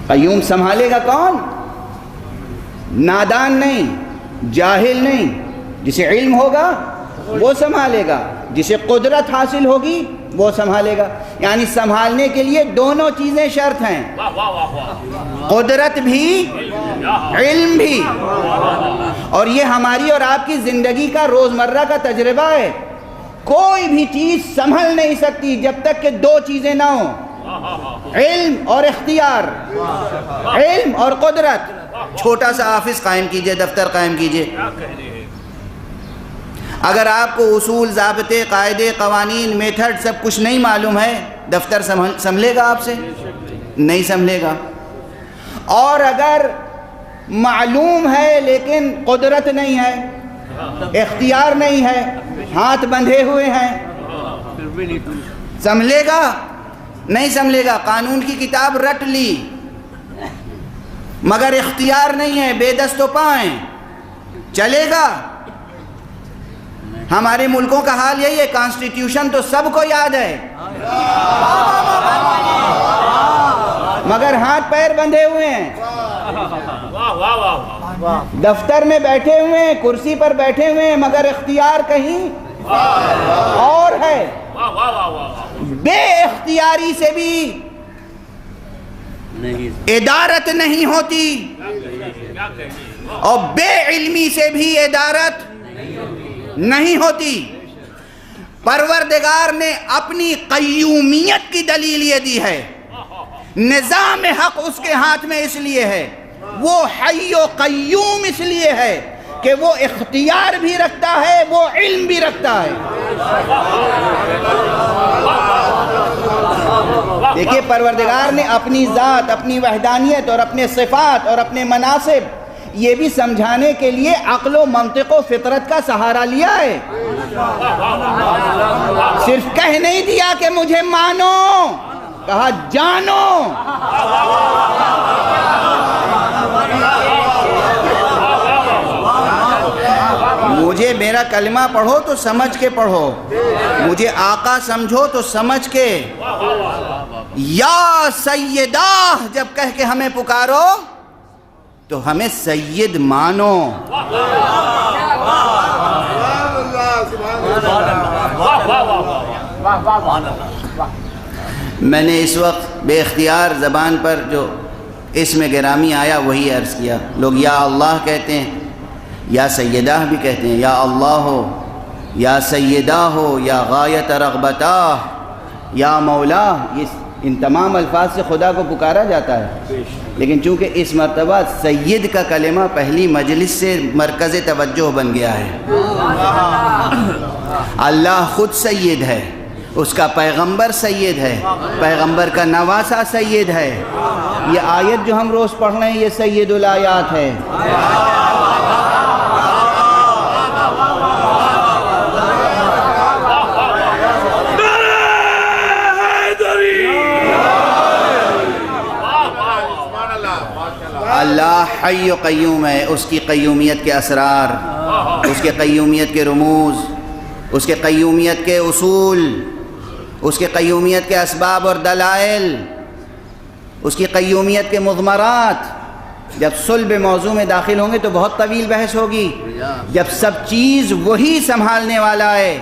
قیوم سنبھالے گا کون؟ نادان نہیں، جاہل نہیں۔ جسے علم ہوگا وہ سنبھالے گا، جسے قدرت حاصل ہوگی وہ سنبھالے گا۔ یعنی سنبھالنے کے لیے دونوں چیزیں شرط ہیں، قدرت بھی، علم بھی۔ اور یہ ہماری اور آپ کی زندگی کا روزمرہ کا تجربہ ہے۔ کوئی بھی چیز سنبھل نہیں سکتی جب تک کہ دو چیزیں نہ ہوں، علم اور اختیار، علم اور قدرت۔ چھوٹا سا آفس قائم کیجئے، دفتر قائم کیجئے، اگر آپ کو اصول، ضابطے، قاعدے، قوانین، میتھڈ سب کچھ نہیں معلوم ہے، دفتر سنبھلے گا آپ سے؟ نہیں سنبھلے گا۔ اور اگر معلوم ہے لیکن قدرت نہیں ہے، اختیار نہیں ہے، ہاتھ بندھے ہوئے ہیں، سنبھلے گا؟ نہیں سنبھلے گا۔ قانون کی کتاب رٹ لی مگر اختیار نہیں ہے، بے دست و پائیں، چلے گا؟ ہمارے ملکوں کا حال یہی ہے، کانسٹیٹیوشن تو سب کو یاد ہے مگر ہاتھ پیر بندھے ہوئے ہیں، دفتر میں بیٹھے ہوئے ہیں، کرسی پر بیٹھے ہوئے ہیں مگر اختیار کہیں اور ہے۔ بے اختیاری سے بھی ادارت نہیں ہوتی اور بے علمی سے بھی ادارت نہیں ہوتی۔ پروردگار نے اپنی قیومیت کی دلیل یہ دی ہے، نظام حق اس کے ہاتھ میں اس لیے ہے، وہ حی و قیوم اس لیے ہے کہ وہ اختیار بھی رکھتا ہے، وہ علم بھی رکھتا ہے۔ دیکھیے پروردگار نے اپنی ذات، اپنی وحدانیت اور اپنے صفات اور اپنے مناصب یہ بھی سمجھانے کے لیے عقل و منطق و فطرت کا سہارا لیا ہے۔ صرف کہہ نہیں دیا کہ مجھے مانو، کہا جانو۔ مجھے میرا کلمہ پڑھو تو سمجھ کے پڑھو، مجھے آقا سمجھو تو سمجھ کے، یا سیدہ جب کہہ کے ہمیں پکارو تو ہمیں سید مانو۔ میں نے اس وقت بے اختیار زبان پر جو اسم گرامی آیا وہی عرض کیا. لوگ یا اللہ کہتے ہیں، یا سیدہ بھی کہتے ہیں، یا اللہ ہو، یا سیدہ ہو، یا غایت رغبتہ، یا مولا، ان تمام الفاظ سے خدا کو پکارا جاتا ہے. لیکن چونکہ اس مرتبہ سید کا کلمہ پہلی مجلس سے مرکز توجہ بن گیا ہے. اللہ خود سید ہے، اس کا پیغمبر سید ہے، پیغمبر کا نواسہ سید ہے. یہ آیت جو ہم روز پڑھ رہے ہیں یہ سید الآیات ہے. اللہ حی و قیوم ہے، اس کی قیومیت کے اسرار، اس کے قیومیت کے رموز، اس کے قیومیت کے اصول، اس کے قیومیت کے اسباب اور دلائل، اس کی قیومیت کے مضمرات جب صلب موضوع میں داخل ہوں گے تو بہت طویل بحث ہوگی. جب سب چیز وہی سنبھالنے والا ہے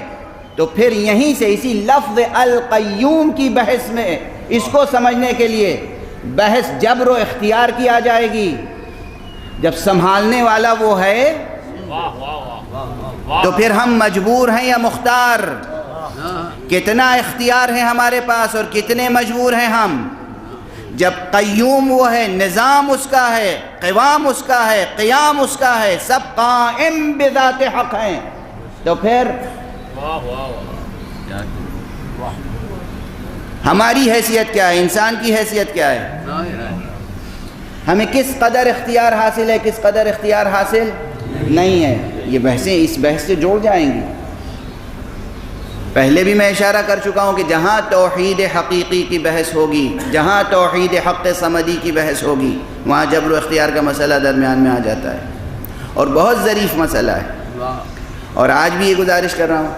تو پھر یہیں سے اسی لفظ القیوم کی بحث میں اس کو سمجھنے کے لیے بحث جبر و اختیار کی آ جائے گی. جب سنبھالنے والا وہ ہے تو پھر ہم مجبور ہیں یا مختار؟ کتنا اختیار ہے ہمارے پاس اور کتنے مجبور ہیں ہم؟ جب قیوم وہ ہے، نظام اس کا ہے، قوام اس کا ہے، قیام اس کا ہے، سب قائم بذات حق ہیں، تو پھر ہماری حیثیت کیا ہے؟ انسان کی حیثیت کیا ہے؟ ہمیں کس قدر اختیار حاصل ہے، کس قدر اختیار حاصل نہیں ہے؟ یہ بحثیں اس بحث سے جوڑ جائیں گی. پہلے بھی میں اشارہ کر چکا ہوں کہ جہاں توحید حقیقی کی بحث ہوگی، جہاں توحید حق صمدی کی بحث ہوگی، وہاں جبر و اختیار کا مسئلہ درمیان میں آ جاتا ہے اور بہت ظریف مسئلہ ہے. اور آج بھی یہ گزارش کر رہا ہوں،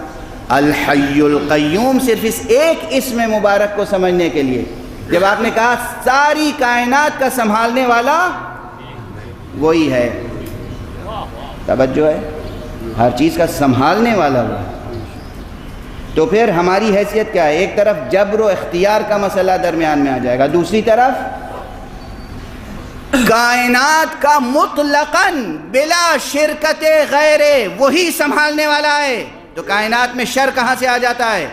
الحی القیوم صرف اس ایک اسم مبارک کو سمجھنے کے لیے جب آپ نے کہا ساری کائنات کا سنبھالنے والا وہی ہے، توجہ ہے، ہر چیز کا سنبھالنے والا وہ ہے، تو پھر ہماری حیثیت کیا ہے؟ ایک طرف جبر و اختیار کا مسئلہ درمیان میں آ جائے گا، دوسری طرف کائنات کا مطلقاً بلا شرکت غیر وہی سنبھالنے والا ہے، تو کائنات میں شر کہاں سے آ جاتا ہے؟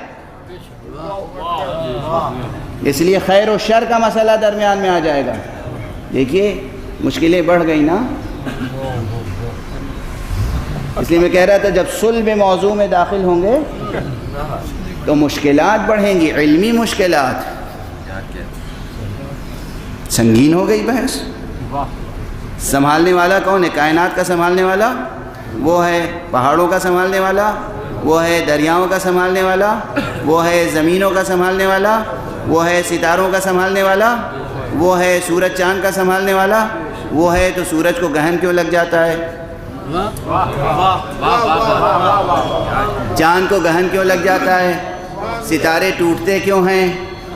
اس لیے خیر و شر کا مسئلہ درمیان میں آ جائے گا. دیکھیے مشکلیں بڑھ گئی نا، اس لیے میں کہہ رہا تھا جب صلب موضوع میں داخل ہوں گے تو مشکلات بڑھیں گی، علمی مشکلات. سنگین ہو گئی بحث. سنبھالنے والا کون ہے؟ کائنات کا سنبھالنے والا وہ ہے، پہاڑوں کا سنبھالنے والا وہ ہے، دریاؤں کا سنبھالنے والا وہ ہے، زمینوں کا سنبھالنے والا وہ ہے، ستاروں کا سنبھالنے والا وہ ہے، سورج چاند کا سنبھالنے والا وہ ہے. تو سورج کو گہن کیوں لگ جاتا ہے؟ چاند کو گہن کیوں لگ جاتا ہے؟ ستارے ٹوٹتے کیوں ہیں؟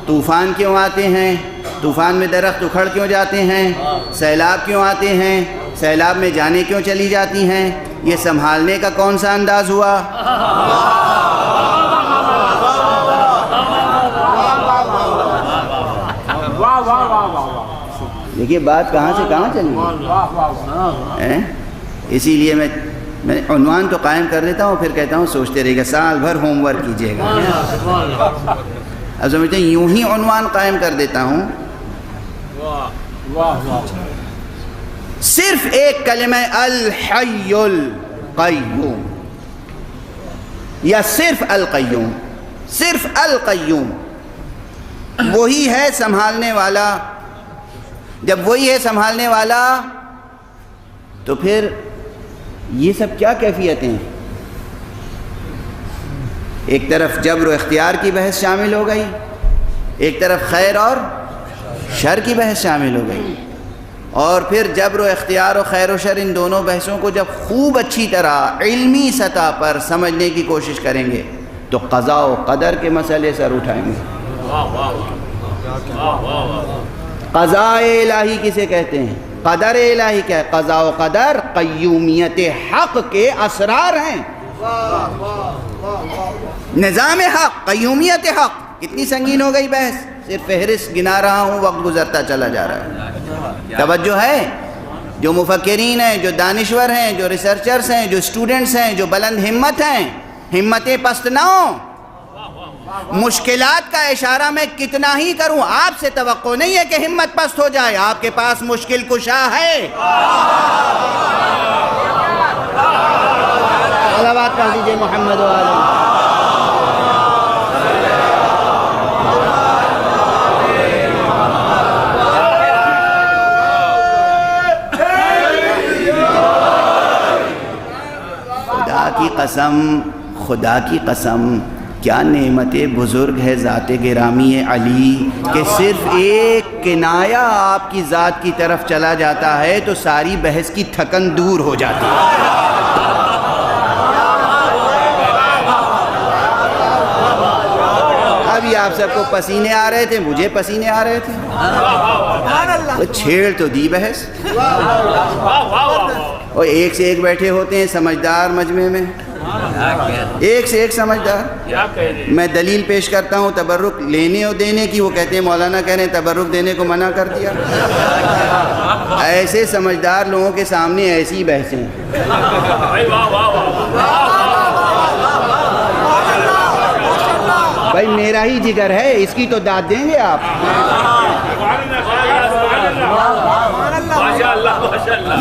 طوفان کیوں آتے ہیں؟ طوفان میں درخت اکھڑ کیوں جاتے ہیں؟ سیلاب کیوں آتے ہیں؟ سیلاب میں جانیں کیوں چلی جاتی ہیں؟ یہ سنبھالنے کا کون سا انداز ہوا؟ دیکھیے بات کہاں سے کہاں چلی. اسی لیے میں عنوان تو قائم کر دیتا ہوں، پھر کہتا ہوں سوچتے رہیے گا، سال بھر ہوم ورک کیجیے گا. اب سمجھتے ہیں یوں ہی عنوان قائم کر دیتا ہوں، صرف ایک کلمہ الحی القیوم یا صرف القیوم، صرف القیوم وہی ہے سنبھالنے والا. جب وہی ہے سنبھالنے والا تو پھر یہ سب کیا کیفیتیں ہیں؟ ایک طرف جبر و اختیار کی بحث شامل ہو گئی، ایک طرف خیر اور شر کی بحث شامل ہو گئی، اور پھر جبر و اختیار و خیر و شر ان دونوں بحثوں کو جب خوب اچھی طرح علمی سطح پر سمجھنے کی کوشش کریں گے تو قضاء و قدر کے مسئلے سر اٹھائیں گے. قضاء الہی کسے کہتے ہیں؟ قدر الہی کیا ہے؟ قضاء و قدر قیومیت حق کے اسرار ہیں. نظام حق، قیومیت حق. کتنی سنگین ہو گئی بحث، صرف فہرست گنا رہا ہوں، وقت گزرتا چلا جا رہا ہے. توجہ ہے، جو مفکرین ہیں، جو دانشور ہیں، جو ریسرچرز ہیں، جو اسٹوڈنٹس ہیں، جو بلند ہمت ہیں، ہمتیں پست نہ ہوں. مشکلات کا اشارہ میں کتنا ہی کروں، آپ سے توقع نہیں ہے کہ ہمت پست ہو جائے. آپ کے پاس مشکل کشا ہے. صلوات پڑھ دیجئے محمد و آلہ. خدا کی قسم کیا نعمت بزرگ ہے ذات گرامی علی کہ صرف ایک کنایہ آپ کی ذات کی طرف چلا جاتا ہے تو ساری بحث کی تھکن دور ہو جاتی ہے. ابھی آپ سب کو پسینے آ رہے تھے، مجھے پسینے آ رہے تھے، تو چھیڑ تو دی بحث. اور ایک سے ایک بیٹھے ہوتے ہیں سمجھدار مجمع میں، ایک سے ایک سمجھدار. میں دلیل پیش کرتا ہوں تبرک لینے اور دینے کی، وہ کہتے ہیں مولانا کہہ رہے ہیں تبرک دینے کو منع کر دیا. ایسے سمجھدار لوگوں کے سامنے ایسی بحثیں. بھائی میرا ہی جگر ہے، اس کی تو داد دیں گے آپ.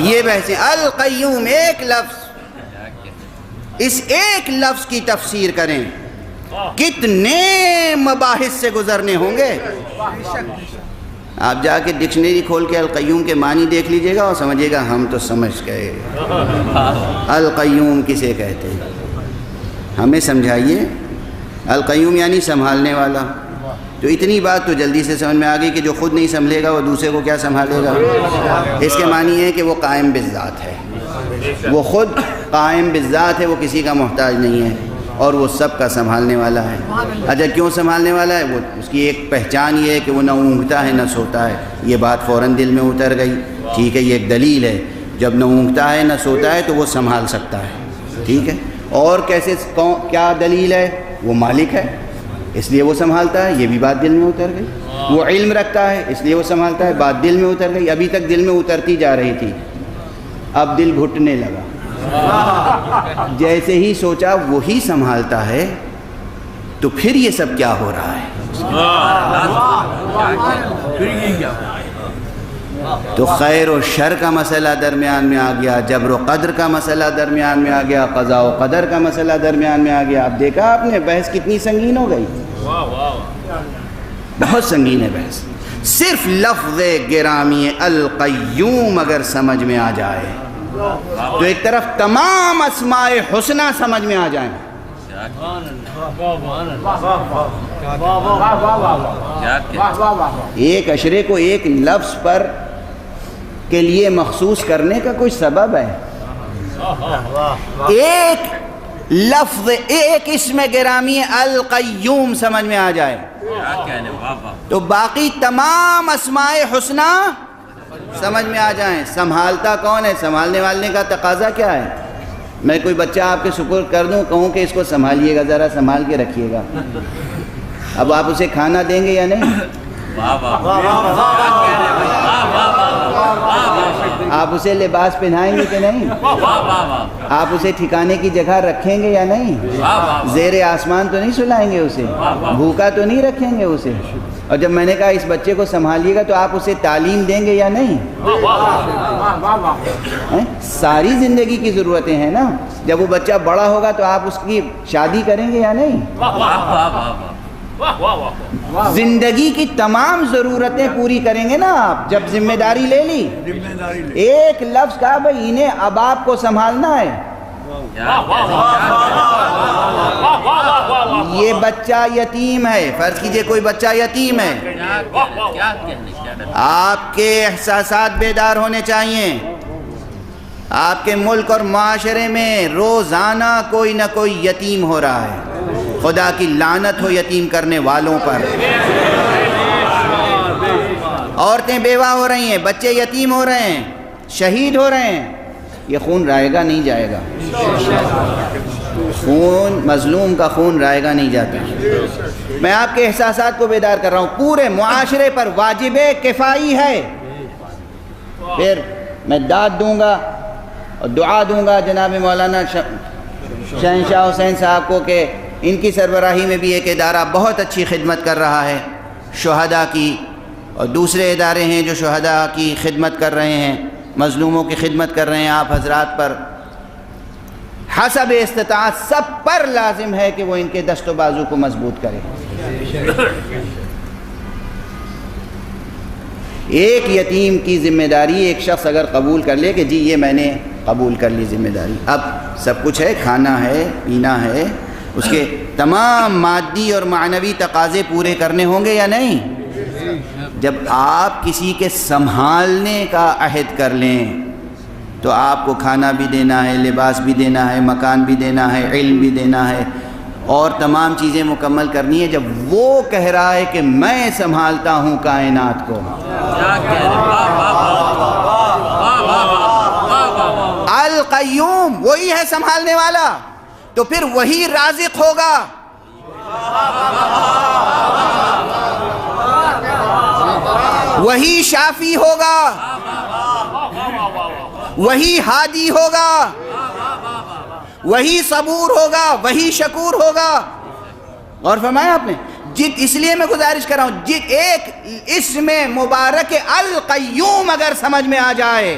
یہ بحثیں القیوم، ایک لفظ، اس ایک لفظ کی تفسیر کریں کتنے مباحث سے گزرنے ہوں گے. آپ جا کے ڈکشنری کھول کے القیوم کے معنی دیکھ لیجئے گا اور سمجھے گا ہم تو سمجھ گئے. القیوم کسے کہتے ہیں ہمیں سمجھائیے. القیوم یعنی سنبھالنے والا. تو اتنی بات تو جلدی سے سمجھ میں آ گئی کہ جو خود نہیں سنبھلے گا وہ دوسرے کو کیا سنبھالے گا. اس کے معنی ہے کہ وہ قائم بالذات ہے، وہ خود قائم بالذات ہے، وہ کسی کا محتاج نہیں ہے اور وہ سب کا سنبھالنے والا ہے. اچھا کیوں سنبھالنے والا ہے؟ وہ اس کی ایک پہچان یہ ہے کہ وہ نہ اونگتا ہے نہ سوتا ہے. یہ بات فوراً دل میں اتر گئی. ٹھیک ہے، یہ ایک دلیل ہے. جب نہ اونگتا ہے نہ سوتا ہے تو وہ سنبھال سکتا ہے. ٹھیک ہے، اور کیسے کیا دلیل ہے؟ وہ مالک ہے اس لیے وہ سنبھالتا ہے. یہ بھی بات دل میں اتر گئی. وہ علم رکھتا ہے اس لیے وہ سنبھالتا ہے. بات دل میں اتر گئی. ابھی تک دل میں اترتی جا رہی تھی، اب دل گھٹنے لگا. جیسے ہی سوچا وہی سنبھالتا ہے تو پھر یہ سب کیا ہو رہا ہے؟ تو خیر و شر کا مسئلہ درمیان میں آ گیا، جبر و قدر کا مسئلہ درمیان میں آ گیا، قضاء و قدر کا مسئلہ درمیان میں آ گیا. اب دیکھا آپ نے بحث کتنی سنگین ہو گئی. بہت سنگین ہے بحث. صرف لفظ گرامی القیوم اگر سمجھ میں آ جائے تو ایک طرف تمام اسماء حسنہ سمجھ میں آ جائیں. ایک اشرے کو ایک لفظ پر کے لیے مخصوص کرنے کا کوئی سبب ہے. ایک لفظ، ایک اسم گرامی القیوم سمجھ میں آ جائے تو باقی تمام اسماء حسنہ سمجھ میں آ جائیں. سنبھالتا کون ہے؟ سنبھالنے والے کا تقاضا کیا ہے؟ میں کوئی بچہ آپ کے سپرد کر دوں، کہوں کہ اس کو سنبھالیے گا، ذرا سنبھال کے رکھیے گا. اب آپ اسے کھانا دیں گے یا نہیں؟ آپ اسے لباس پہنائیں گے کہ نہیں؟ آپ اسے ٹھکانے کی جگہ رکھیں گے یا نہیں؟ زیر آسمان تو نہیں سلائیں گے اسے، بھوکا تو نہیں رکھیں گے اسے. اور جب میں نے کہا اس بچے کو سنبھالیے گا تو آپ اسے تعلیم دیں گے یا نہیں؟ ساری زندگی کی ضرورتیں ہیں نا. جب وہ بچہ بڑا ہوگا تو آپ اس کی شادی کریں گے یا نہیں؟ زندگی کی تمام ضرورتیں پوری کریں گے نا آپ جب ذمہ داری لے لی. ایک لفظ کہا بھائی انہیں اب آپ کو سنبھالنا ہے. یہ بچہ یتیم ہے، فرض کیجئے کوئی بچہ یتیم ہے. آپ کے احساسات بیدار ہونے چاہیے. آپ کے ملک اور معاشرے میں روزانہ کوئی نہ کوئی یتیم ہو رہا ہے. خدا کی لعنت ہو یتیم کرنے والوں پر. عورتیں بیوہ ہو رہی ہیں، بچے یتیم ہو رہے ہیں، شہید ہو رہے ہیں. یہ خون رائے گا نہیں جائے گا. خون، مظلوم کا رائے گا نہیں جاتا. میں آپ کے احساسات کو بیدار کر رہا ہوں. پورے معاشرے پر واجب کفائی ہے. پھر میں داد دوں گا اور دعا دوں گا جناب مولانا شہنشاہ حسین صاحب کو کہ ان کی سربراہی میں بھی ایک ادارہ بہت اچھی خدمت کر رہا ہے شہداء کی، اور دوسرے ادارے ہیں جو شہداء کی خدمت کر رہے ہیں، مظلوموں کی خدمت کر رہے ہیں. آپ حضرات پر حسب استطاعت سب پر لازم ہے کہ وہ ان کے دست و بازو کو مضبوط کرے. ایک یتیم کی ذمہ داری ایک شخص اگر قبول کر لے کہ جی یہ میں نے قبول کر لی ذمہ داری، اب سب کچھ ہے، کھانا ہے، پینا ہے، اس کے تمام مادی اور معنوی تقاضے پورے کرنے ہوں گے یا نہیں؟ جب آپ کسی کے سنبھالنے کا عہد کر لیں تو آپ کو کھانا بھی دینا ہے، لباس بھی دینا ہے، مکان بھی دینا ہے، علم بھی دینا ہے، اور تمام چیزیں مکمل کرنی ہے. جب وہ کہہ رہا ہے کہ میں سنبھالتا ہوں کائنات کو، القیوم وہی ہے سنبھالنے والا، تو پھر وہی رازق ہوگا. وہی شافی ہوگا، وہی ہادی ہوگا، وہی صبور ہوگا، وہی شکور ہوگا. اور فرمایا آپ نے اس لیے میں گزارش کر رہا ہوں ایک اسم مبارک القیوم اگر سمجھ میں آ جائے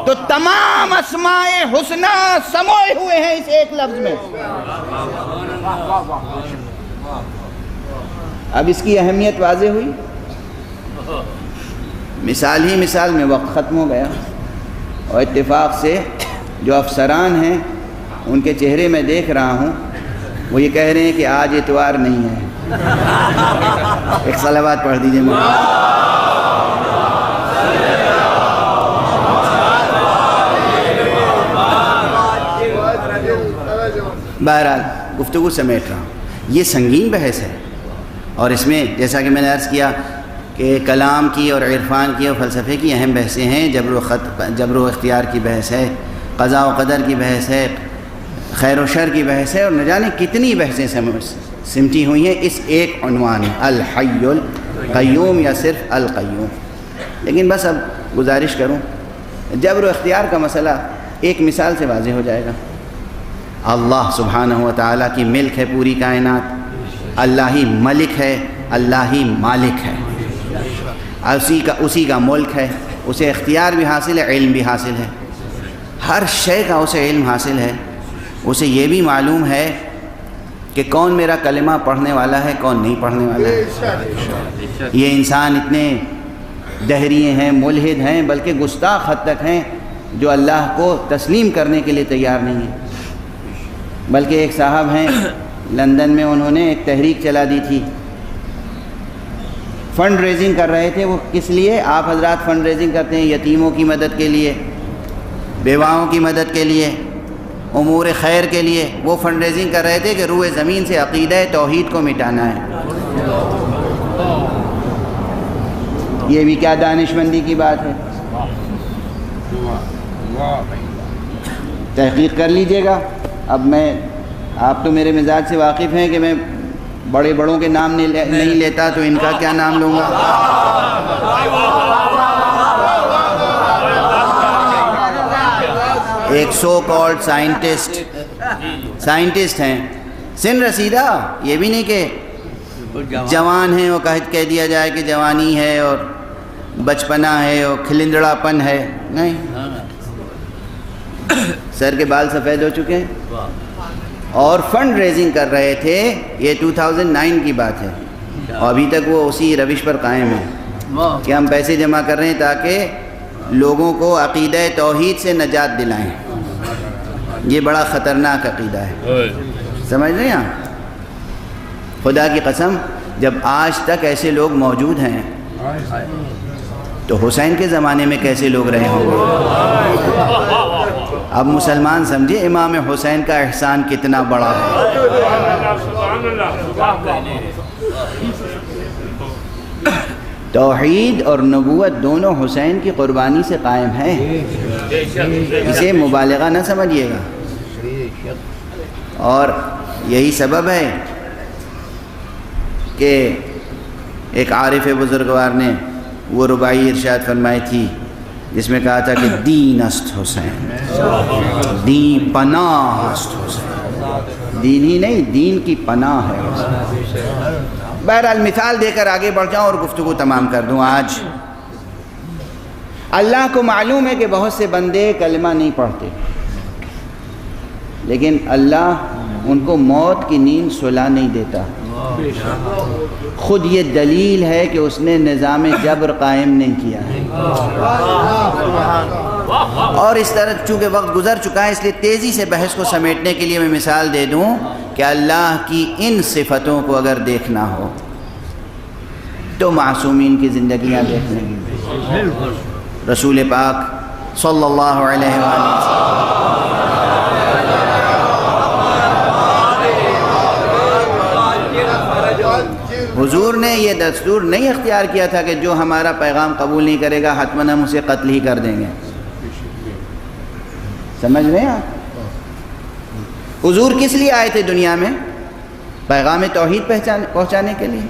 تو تمام اسماء حسنہ سموئے ہوئے ہیں اس ایک لفظ میں. اب اس کی اہمیت واضح ہوئی. مثال ہی مثال میں وقت ختم ہو گیا، اور اتفاق سے جو افسران ہیں ان کے چہرے میں دیکھ رہا ہوں وہ یہ کہہ رہے ہیں کہ آج اتوار نہیں ہے. ایک صلوات پڑھ دیجئے مجھے. بہرحال گفتگو سمیٹ رہا ہوں. یہ سنگین بحث ہے، اور اس میں جیسا کہ میں نے عرض کیا کہ کلام کی اور عرفان کی اور فلسفے کی اہم بحثیں ہیں. جبر و اختیار کی بحث ہے، قضاء و قدر کی بحث ہے، خیر و شر کی بحث ہے، اور نہ جانے کتنی بحثیں سمٹی ہوئی ہیں اس ایک عنوان الحی القیوم یا صرف القیوم. لیکن بس اب گزارش کروں، جبر و اختیار کا مسئلہ ایک مثال سے واضح ہو جائے گا. اللہ سبحانہ و تعالیٰ کی ملک ہے پوری کائنات، اللہ ہی ملک ہے، اللہ ہی مالک ہے، اسی کا ملک ہے، اسے اختیار بھی حاصل ہے، علم بھی حاصل ہے، ہر شے کا اسے علم حاصل ہے. اسے یہ بھی معلوم ہے کہ کون میرا کلمہ پڑھنے والا ہے، کون نہیں پڑھنے والا ہے. یہ انسان اتنے دہریے ہیں، ملحد ہیں، بلکہ گستاخ حد تک ہیں جو اللہ کو تسلیم کرنے کے لیے تیار نہیں ہیں. بلکہ ایک صاحب ہیں لندن میں، انہوں نے ایک تحریک چلا دی تھی، فنڈ ریزنگ کر رہے تھے. وہ کس لیے؟ آپ حضرات فنڈ ریزنگ کرتے ہیں یتیموں کی مدد کے لیے، بیواؤں کی مدد کے لیے، امور خیر کے لیے. وہ فنڈ ریزنگ کر رہے تھے کہ روئے زمین سے عقیدہ توحید کو مٹانا ہے. یہ بھی کیا دانشمندی کی بات ہے. تحقیق کر لیجئے گا. اب آپ تو میرے مزاج سے واقف ہیں کہ میں بڑے بڑوں کے نام نہیں لیتا، تو ان کا کیا نام لوں گا. ایک سو کالڈ سائنٹسٹ ہیں، سن رسیدہ، یہ بھی نہیں کہ جوان ہیں اور کہہ دیا جائے کہ جوانی ہے اور بچپنا ہے اور کھلندڑا پن ہے. نہیں، سر کے بال سفید ہو چکے ہیں اور فنڈ ریزنگ کر رہے تھے. یہ 2009 کی بات ہے، اور ابھی تک وہ اسی روش پر قائم ہے کہ ہم پیسے جمع کر رہے ہیں تاکہ لوگوں کو عقیدہ توحید سے نجات دلائیں. یہ بڑا خطرناک عقیدہ ہے، سمجھ رہے ہیں آپ؟ خدا کی قسم، جب آج تک ایسے لوگ موجود ہیں تو حسین کے زمانے میں کیسے لوگ رہے ہوں گے. اب مسلمان سمجھے امام حسین کا احسان کتنا بڑا ہے. توحید اور نبوت دونوں حسین کی قربانی سے قائم ہے، اسے مبالغہ نہ سمجھیے گا. اور یہی سبب ہے کہ ایک عارف بزرگوار نے وہ رباعی ارشاد فرمائی تھی جس میں کہا تھا کہ دین است حسین، دین پناہ است حسین، دین ہی نہیں دین کی پناہ ہے۔ بہرحال مثال دے کر آگے بڑھ جاؤں اور گفتگو تمام کر دوں۔ آج اللہ کو معلوم ہے کہ بہت سے بندے کلمہ نہیں پڑھتے، لیکن اللہ ان کو موت کی نیند سلا نہیں دیتا۔ خود یہ دلیل ہے کہ اس نے نظام جبر قائم نہیں کیا ہے۔ اور اس طرح چونکہ وقت گزر چکا ہے اس لیے تیزی سے بحث کو سمیٹنے کے لیے میں مثال دے دوں کہ اللہ کی ان صفتوں کو اگر دیکھنا ہو تو معصومین کی زندگیاں دیکھنے کی، رسول پاک صلی اللہ علیہ وآلہ وسلم حضور نے یہ دستور نہیں اختیار کیا تھا کہ جو ہمارا پیغام قبول نہیں کرے گا حتماً ہم اسے قتل ہی کر دیں گے۔ سمجھ رہے ہیں آپ؟ حضور کس لیے آئے تھے دنیا میں؟ پیغام توحید پہنچانے کے لیے۔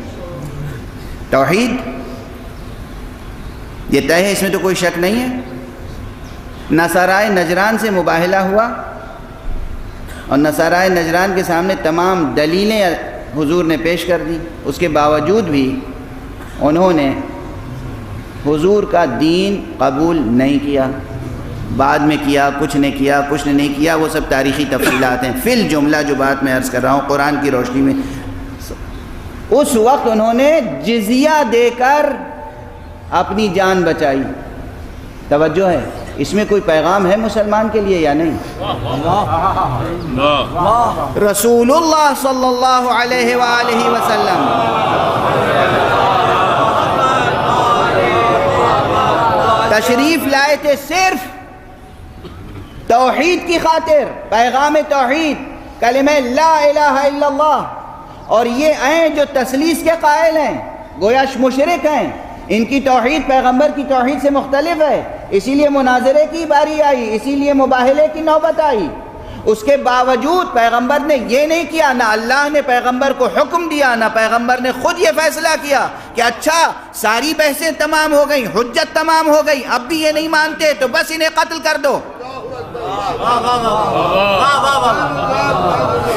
توحید یہ طے ہے، اس میں تو کوئی شک نہیں ہے۔ نصارائے نجران سے مباہلہ ہوا اور نصارائے نجران کے سامنے تمام دلیلیں حضور نے پیش کر دی، اس کے باوجود بھی انہوں نے حضور کا دین قبول نہیں کیا۔ بعد میں کیا، کچھ نے کیا، کچھ نے نہیں کیا، وہ سب تاریخی تفصیلات ہیں۔ فی الجملہ جو بات میں عرض کر رہا ہوں قرآن کی روشنی میں، اس وقت انہوں نے جزیہ دے کر اپنی جان بچائی۔ توجہ ہے، اس میں کوئی پیغام ہے مسلمان کے لیے یا نہیں؟ رسول اللہ صلی اللہ علیہ وآلہ وسلم تشریف لائے تھے صرف توحید کی خاطر، پیغام توحید، کلمہ لا الہ الا اللہ۔ اور یہ ہیں جو تثلیث کے قائل ہیں، گویا مشرک ہیں، ان کی توحید پیغمبر کی توحید سے مختلف ہے، اسی لیے مناظرے کی باری آئی، اسی لیے مباہلے کی نوبت آئی۔ اس کے باوجود پیغمبر نے یہ نہیں کیا، نہ اللہ نے پیغمبر کو حکم دیا، نہ پیغمبر نے خود یہ فیصلہ کیا کہ اچھا ساری بحثیں تمام ہو گئیں، حجت تمام ہو گئی، اب بھی یہ نہیں مانتے تو بس انہیں قتل کر دو۔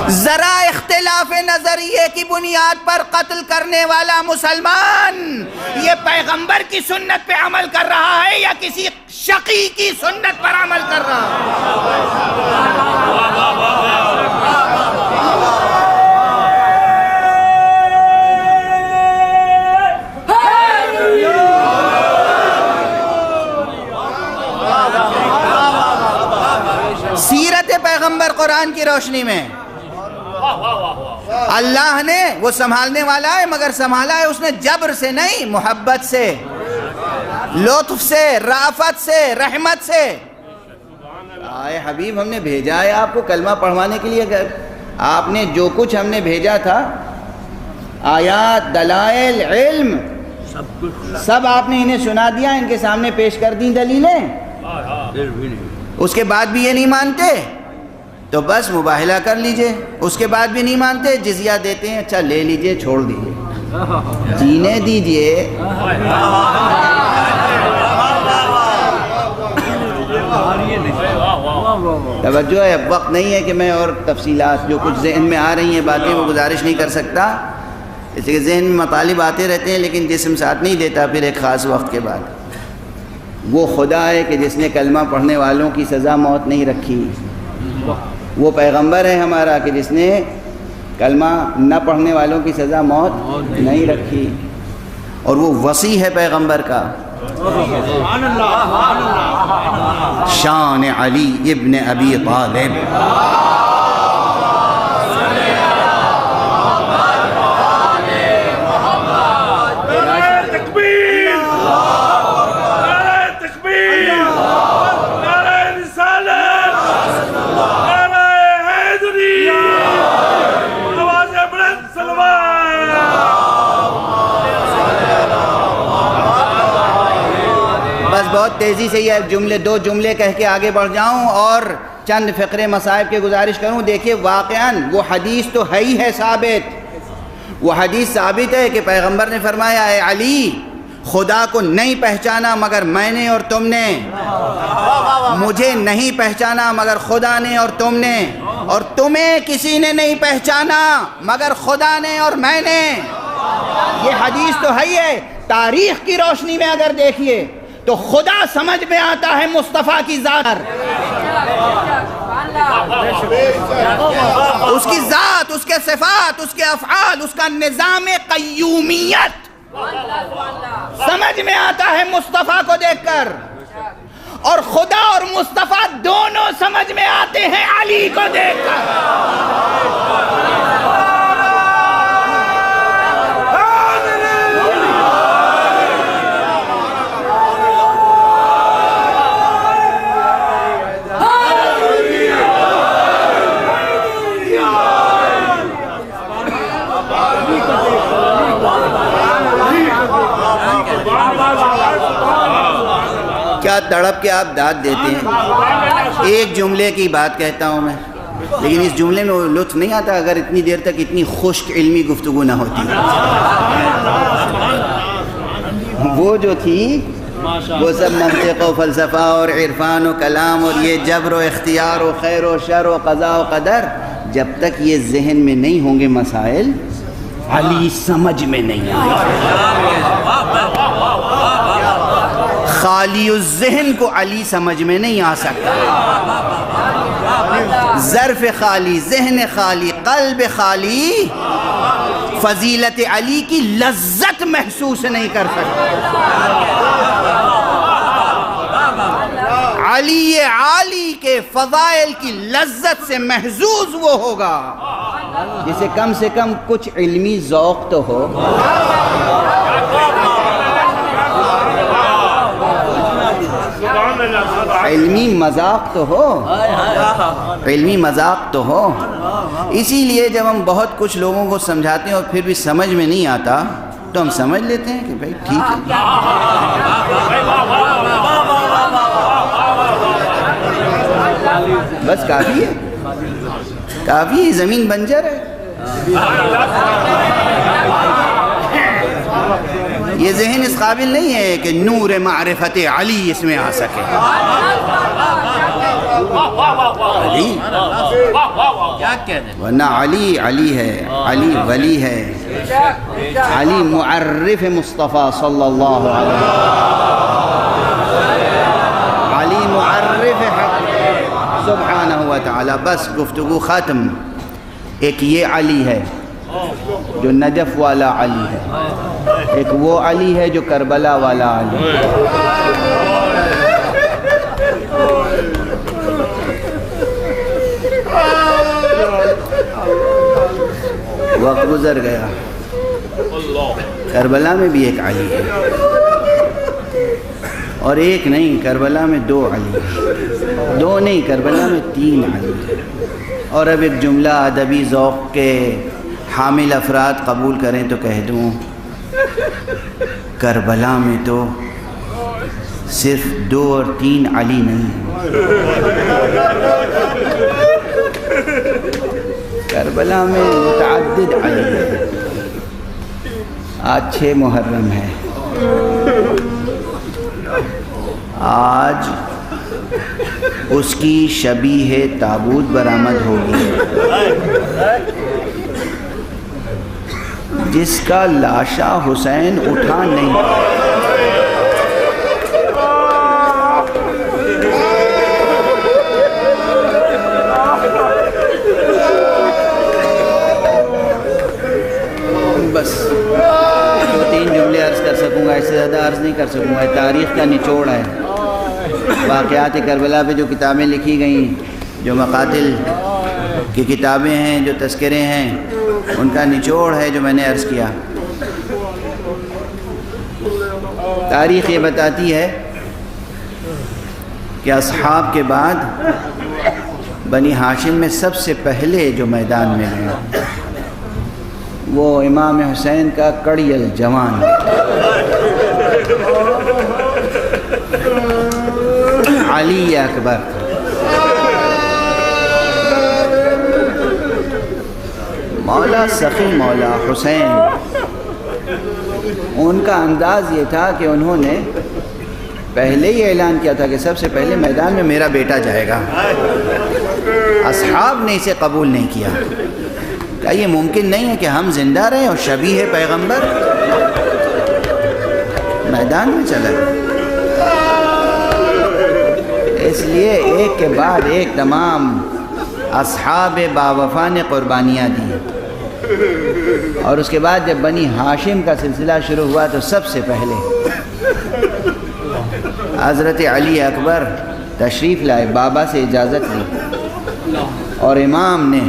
ذرا اختلاف نظریے کی بنیاد پر قتل کرنے والا مسلمان یہ پیغمبر کی سنت پہ عمل کر رہا ہے یا کسی شقی کی سنت پر عمل کر رہا ہے؟ سیرت پیغمبر قرآن کی روشنی میں اللہ نے وہ سنبھالنے والا ہے، مگر سنبھالا ہے اس نے جبر سے نہیں، محبت سے، لطف سے، رافت سے، رحمت سے۔ آئے حبیب ہم نے بھیجا ہے آپ کو کلمہ پڑھوانے کے لیے، آپ نے جو کچھ ہم نے بھیجا تھا، آیات، دلائل، علم، سب آپ نے انہیں سنا دیا، ان کے سامنے پیش کر دیں دلیلیں، اس کے بعد بھی یہ نہیں مانتے تو بس مباہلہ کر لیجئے، اس کے بعد بھی نہیں مانتے جزیہ دیتے ہیں، اچھا لے لیجئے، چھوڑ دیجئے، جینے دیجئے۔ توجہ ہے، اب وقت نہیں ہے کہ میں اور تفصیلات جو کچھ ذہن میں آ رہی ہیں باتیں وہ گزارش نہیں کر سکتا، اس لیے ذہن میں مطالب آتے رہتے ہیں لیکن جسم ساتھ نہیں دیتا پھر ایک خاص وقت کے بعد۔ وہ خدا ہے کہ جس نے کلمہ پڑھنے والوں کی سزا موت نہیں رکھی، وہ پیغمبر ہے ہمارا کہ جس نے کلمہ نہ پڑھنے والوں کی سزا موت نہیں رکھی، اور وہ وصی ہے پیغمبر کا۔ شان علی ابن ابی طالب، بہت تیزی سے یہ دو جملے کہہ کے آگے بڑھ جاؤں اور چند فقرے مصائب کے گزارش کروں. دیکھیے واقعاً وہ حدیث تو ہے ہی ہے ثابت. وہ حدیث ثابت ہے کہ پیغمبر نے فرمایا اے علی خدا کو نہیں پہچانا مگر میں نے اور تم نے, مجھے نہیں پہچانا مگر خدا نے اور تم نے, اور تمہیں کسی نے نہیں پہچانا مگر خدا نے اور میں نے. یہ حدیث تو ہے ہی ہے. تاریخ کی روشنی میں اگر دیکھیے تو خدا سمجھ میں آتا ہے مصطفیٰ کی ذات, اس کی ذات, اس کے صفات, اس کے افعال, اس کا نظام قیومیت سمجھ میں آتا ہے مصطفیٰ کو دیکھ کر. اور خدا اور مصطفیٰ دونوں سمجھ میں آتے ہیں علی کو دیکھ کر. کیا تڑپ کے آپ داد دیتے ہیں. ایک جملے کی بات کہتا ہوں میں, لیکن اس جملے میں وہ لطف نہیں آتا اگر اتنی دیر تک اتنی خشک علمی گفتگو نہ ہوتی. وہ جو تھی وہ سب منطق و فلسفہ اور عرفان و کلام اور یہ جبر و اختیار و خیر و شر و قضاء و قدر, جب تک یہ ذہن میں نہیں ہوں گے مسائل علی سمجھ میں نہیں آئے. خالی الذہن کو علی سمجھ میں نہیں آ سکتا. ظرف خالی, ذہن خالی, قلب خالی فضیلت علی کی لذت محسوس نہیں کر سکتا. علی عالی کے فضائل کی لذت سے محظوظ وہ ہوگا جسے کم سے کم کچھ علمی ذوق تو ہو. علمی مذاق تو ہو, علمی مذاق تو ہو. اسی لیے جب ہم بہت کچھ لوگوں کو سمجھاتے ہیں اور پھر بھی سمجھ میں نہیں آتا تو ہم سمجھ لیتے ہیں کہ بھائی ٹھیک ہے. بس کافی ہے, کافی ہے, زمین بنجر ہے. یہ ذہن اس قابل نہیں ہے کہ نور معرفت علی اس میں آ سکے. علی ورنہ علی علی ہے, علی ولی ہے, علی معرف مصطفیٰ صلی اللہ علیہ وسلم, علی معرف حق سبحانہ وتعالی. بس گفتگو ختم. ایک یہ علی ہے جو نجف والا علی ہے, ایک وہ علی ہے جو کربلا والا علی ہے. وقت گزر گیا. کربلا میں بھی ایک علی ہے, اور ایک نہیں, کربلا میں 2 علی ہیں. 2 نہیں, کربلا میں 3 علی ہیں. اور اب ایک جملہ ادبی ذوق کے حامل افراد قبول کریں تو کہہ دوں, کربلا میں تو صرف 2 اور 3 علی نہیں, کربلا میں متعدد علی ہے. آج 6 محرم ہے. آج اس کی شبیہ تابوت برآمد ہوگی جس کا لاشا حسین اٹھا نہیں. بس 2-3 جملے عرض کر سکوں گا, اس سے زیادہ عرض نہیں کر سکوں گا. تاریخ کا نچوڑ ہے. واقعات کربلا پہ جو کتابیں لکھی گئیں, جو مقاتل کی کتابیں ہیں, جو تذکرے ہیں, ان کا نچوڑ ہے جو میں نے عرض کیا. تاریخ یہ بتاتی ہے کہ اصحاب کے بعد بنی ہاشم میں سب سے پہلے جو میدان میں گیا وہ امام حسین کا کڑیل جوان علی اکبر. مولا سخی مولا حسین، ان کا انداز یہ تھا کہ انہوں نے پہلے ہی اعلان کیا تھا کہ سب سے پہلے میدان میں میرا بیٹا جائے گا۔ اصحاب نے اسے قبول نہیں کیا، کہا یہ ممکن نہیں ہے کہ ہم زندہ رہیں اور شبیہ پیغمبر میدان میں چلا گیا۔ اس لیے ایک کے بعد ایک تمام اصحاب باوفا نے قربانیاں دیں، اور اس کے بعد جب بنی ہاشم کا سلسلہ شروع ہوا تو سب سے پہلے حضرت علی اکبر تشریف لائے، بابا سے اجازت لی، اور امام نے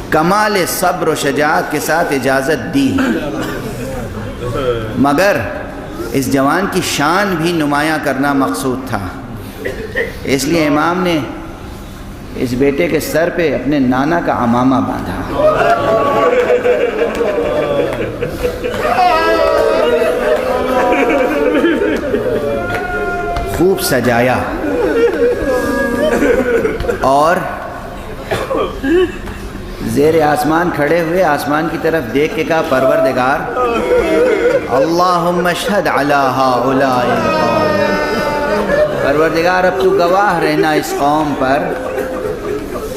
کمال صبر و شجاعت کے ساتھ اجازت دی، مگر اس جوان کی شان بھی نمایاں کرنا مقصود تھا، اس لیے امام نے اس بیٹے کے سر پہ اپنے نانا کا عمامہ باندھا، خوب سجایا، اور زیر آسمان کھڑے ہوئے آسمان کی طرف دیکھ کے کہا پروردگار اللہم اشہد علی ہؤلاء القوم، پروردگار اب تو گواہ رہنا اس قوم پر،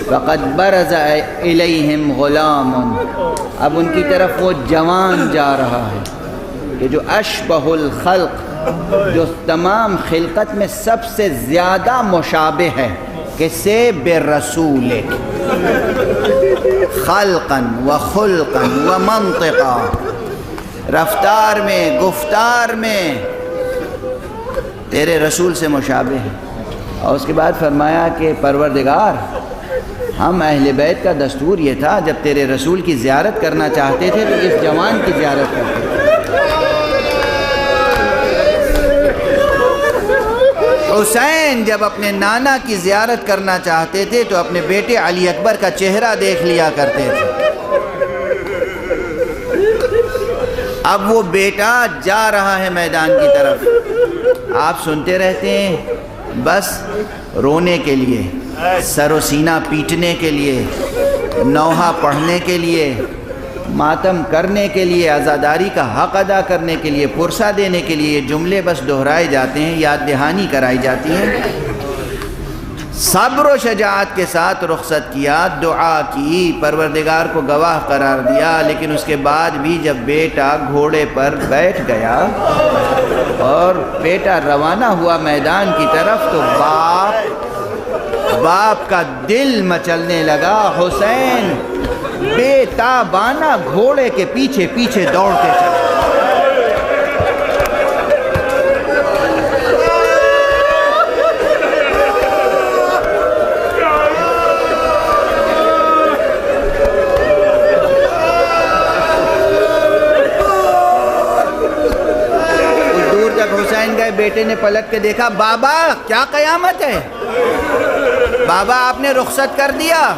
فقد برز الیہم غلام، اب ان کی طرف وہ جوان جا رہا ہے کہ جو اشبہ الخلق، جو تمام خلقت میں سب سے زیادہ مشابہ ہے، کس سے؟ برسولک، خلقا و خلقا و منطقا، رفتار میں گفتار میں تیرے رسول سے مشابہ ہے۔ اور اس کے بعد فرمایا کہ پروردگار ہم اہل بیت کا دستور یہ تھا جب تیرے رسول کی زیارت کرنا چاہتے تھے تو اس جوان کی زیارت کرتے تھے۔ حسین جب اپنے نانا کی زیارت کرنا چاہتے تھے تو اپنے بیٹے علی اکبر کا چہرہ دیکھ لیا کرتے تھے۔ اب وہ بیٹا جا رہا ہے میدان کی طرف، آپ سنتے رہتے ہیں بس رونے کے لیے، سر و سینہ پیٹنے کے لیے، نوحہ پڑھنے کے لیے، ماتم کرنے کے لیے، عزاداری کا حق ادا کرنے کے لیے، پرسہ دینے کے لیے یہ جملے بس دہرائے جاتے ہیں، یاد دہانی کرائی جاتی ہے۔ صبر و شجاعت کے ساتھ رخصت کیا، دعا کی، پروردگار کو گواہ قرار دیا، لیکن اس کے بعد بھی جب بیٹا گھوڑے پر بیٹھ گیا اور بیٹا روانہ ہوا میدان کی طرف تو باپ کا دل مچلنے لگا۔ حسین بے تابانہ گھوڑے کے پیچھے پیچھے دوڑتے چلے۔ دور تک حسین گئے، بیٹے نے پلٹ کے دیکھا، بابا کیا قیامت ہے؟ بابا آپ نے رخصت کر دیا۔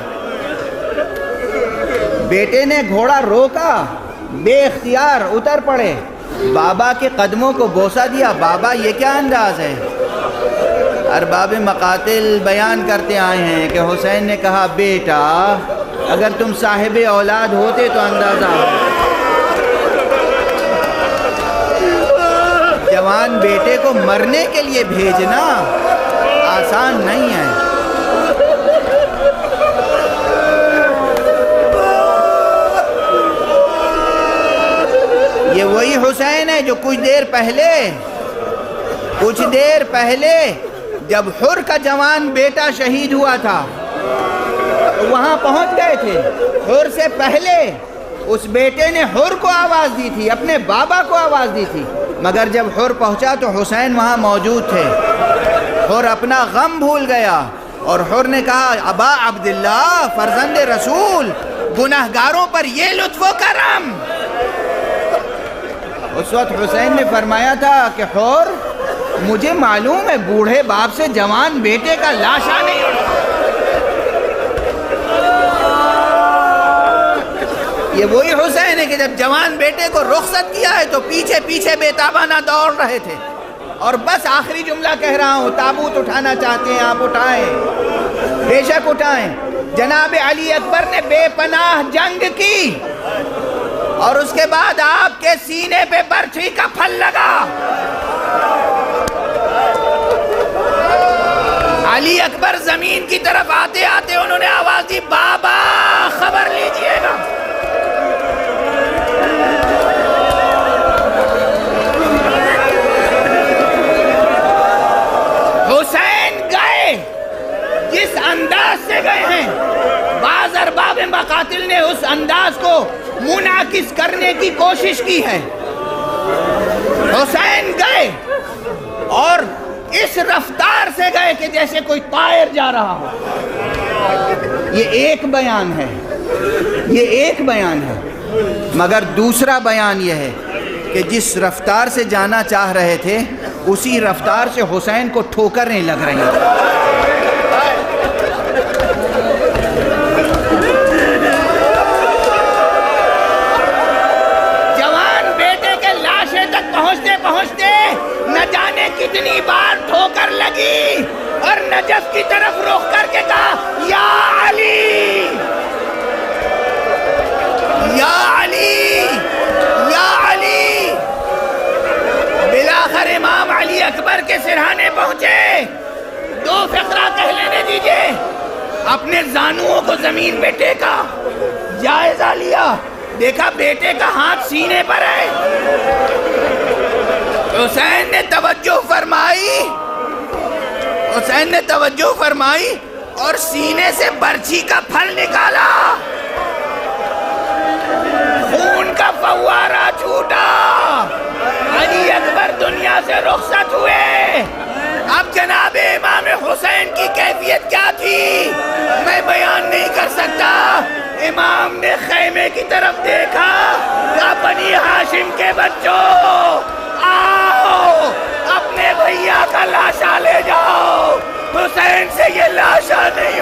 بیٹے نے گھوڑا روکا، بے اختیار اتر پڑے، بابا کے قدموں کو بوسہ دیا۔ بابا یہ کیا انداز ہے؟ ارباب مقاتل بیان کرتے آئے ہیں کہ حسین نے کہا بیٹا اگر تم صاحب اولاد ہوتے تو اندازہ ہو، جوان بیٹے کو مرنے کے لیے بھیجنا آسان نہیں ہے۔ یہ وہی حسین ہے جو کچھ دیر پہلے جب حر کا جوان بیٹا شہید ہوا تھا وہاں پہنچ گئے تھے۔ حر سے پہلے اس بیٹے نے حر کو آواز دی تھی، اپنے بابا کو آواز دی تھی، مگر جب حر پہنچا تو حسین وہاں موجود تھے۔ حر اپنا غم بھول گیا اور حر نے کہا ابا عبداللہ، فرزند رسول، گناہگاروں پر یہ لطف و کرم۔ اس وقت حسین نے فرمایا تھا کہ حور مجھے معلوم ہے بوڑھے باپ سے جوان بیٹے کا لاشا نہیں اٹھا۔ یہ وہی حسین ہے کہ جب جوان بیٹے کو رخصت کیا ہے تو پیچھے پیچھے بے تابانہ دوڑ رہے تھے، اور بس آخری جملہ کہہ رہا ہوں، تابوت اٹھانا چاہتے ہیں آپ اٹھائیں، بے شک اٹھائیں، جناب علی اکبر نے بے پناہ جنگ کی اور اس کے بعد آپ کے سینے پہ برچھی کا پھل لگا. علی اکبر زمین کی طرف آتے آتے انہوں نے آواز دی, بابا خبر لیجئے گا. حسین گئے, جس انداز سے گئے ہیں بعض ارباب مقاتل نے اس انداز کو منعکس کرنے کی کوشش کی ہے. حسین گئے اور اس رفتار سے گئے کہ جیسے کوئی طائر جا رہا ہو. یہ ایک بیان ہے, یہ ایک بیان ہے, مگر دوسرا بیان یہ ہے کہ جس رفتار سے جانا چاہ رہے تھے اسی رفتار سے حسین کو ٹھوکریں لگ رہی ہیں. پہنچتے نہ جانے کتنی بار ٹھوکر لگی اور نجف کی طرف رخ کر کے کہا, یا علی, یا علی, یا علی. بالآخر امام علی اکبر کے سرہانے پہنچے. دو فقرہ کہہ لینے دیجئے. اپنے زانوؤں کو زمین پہ ٹیکا, جائزہ لیا, دیکھا بیٹے کا ہاتھ سینے پر ہے. حسین نے توجہ فرمائی, حسین نے توجہ فرمائی اور سینے سے برچھی کا پھل نکالا. خون کا فوارہ چھوٹا. علی اکبر دنیا سے رخصت ہوئے. اب جناب امام حسین کی کیفیت کیا تھی میں بیان نہیں کر سکتا. امام نے خیمے کی طرف دیکھا, کہا, بنی ہاشم کے بچوں آؤ, اپنے بھیا کا لاشا لے جاؤ. حسین سے یہ لاشا نہیں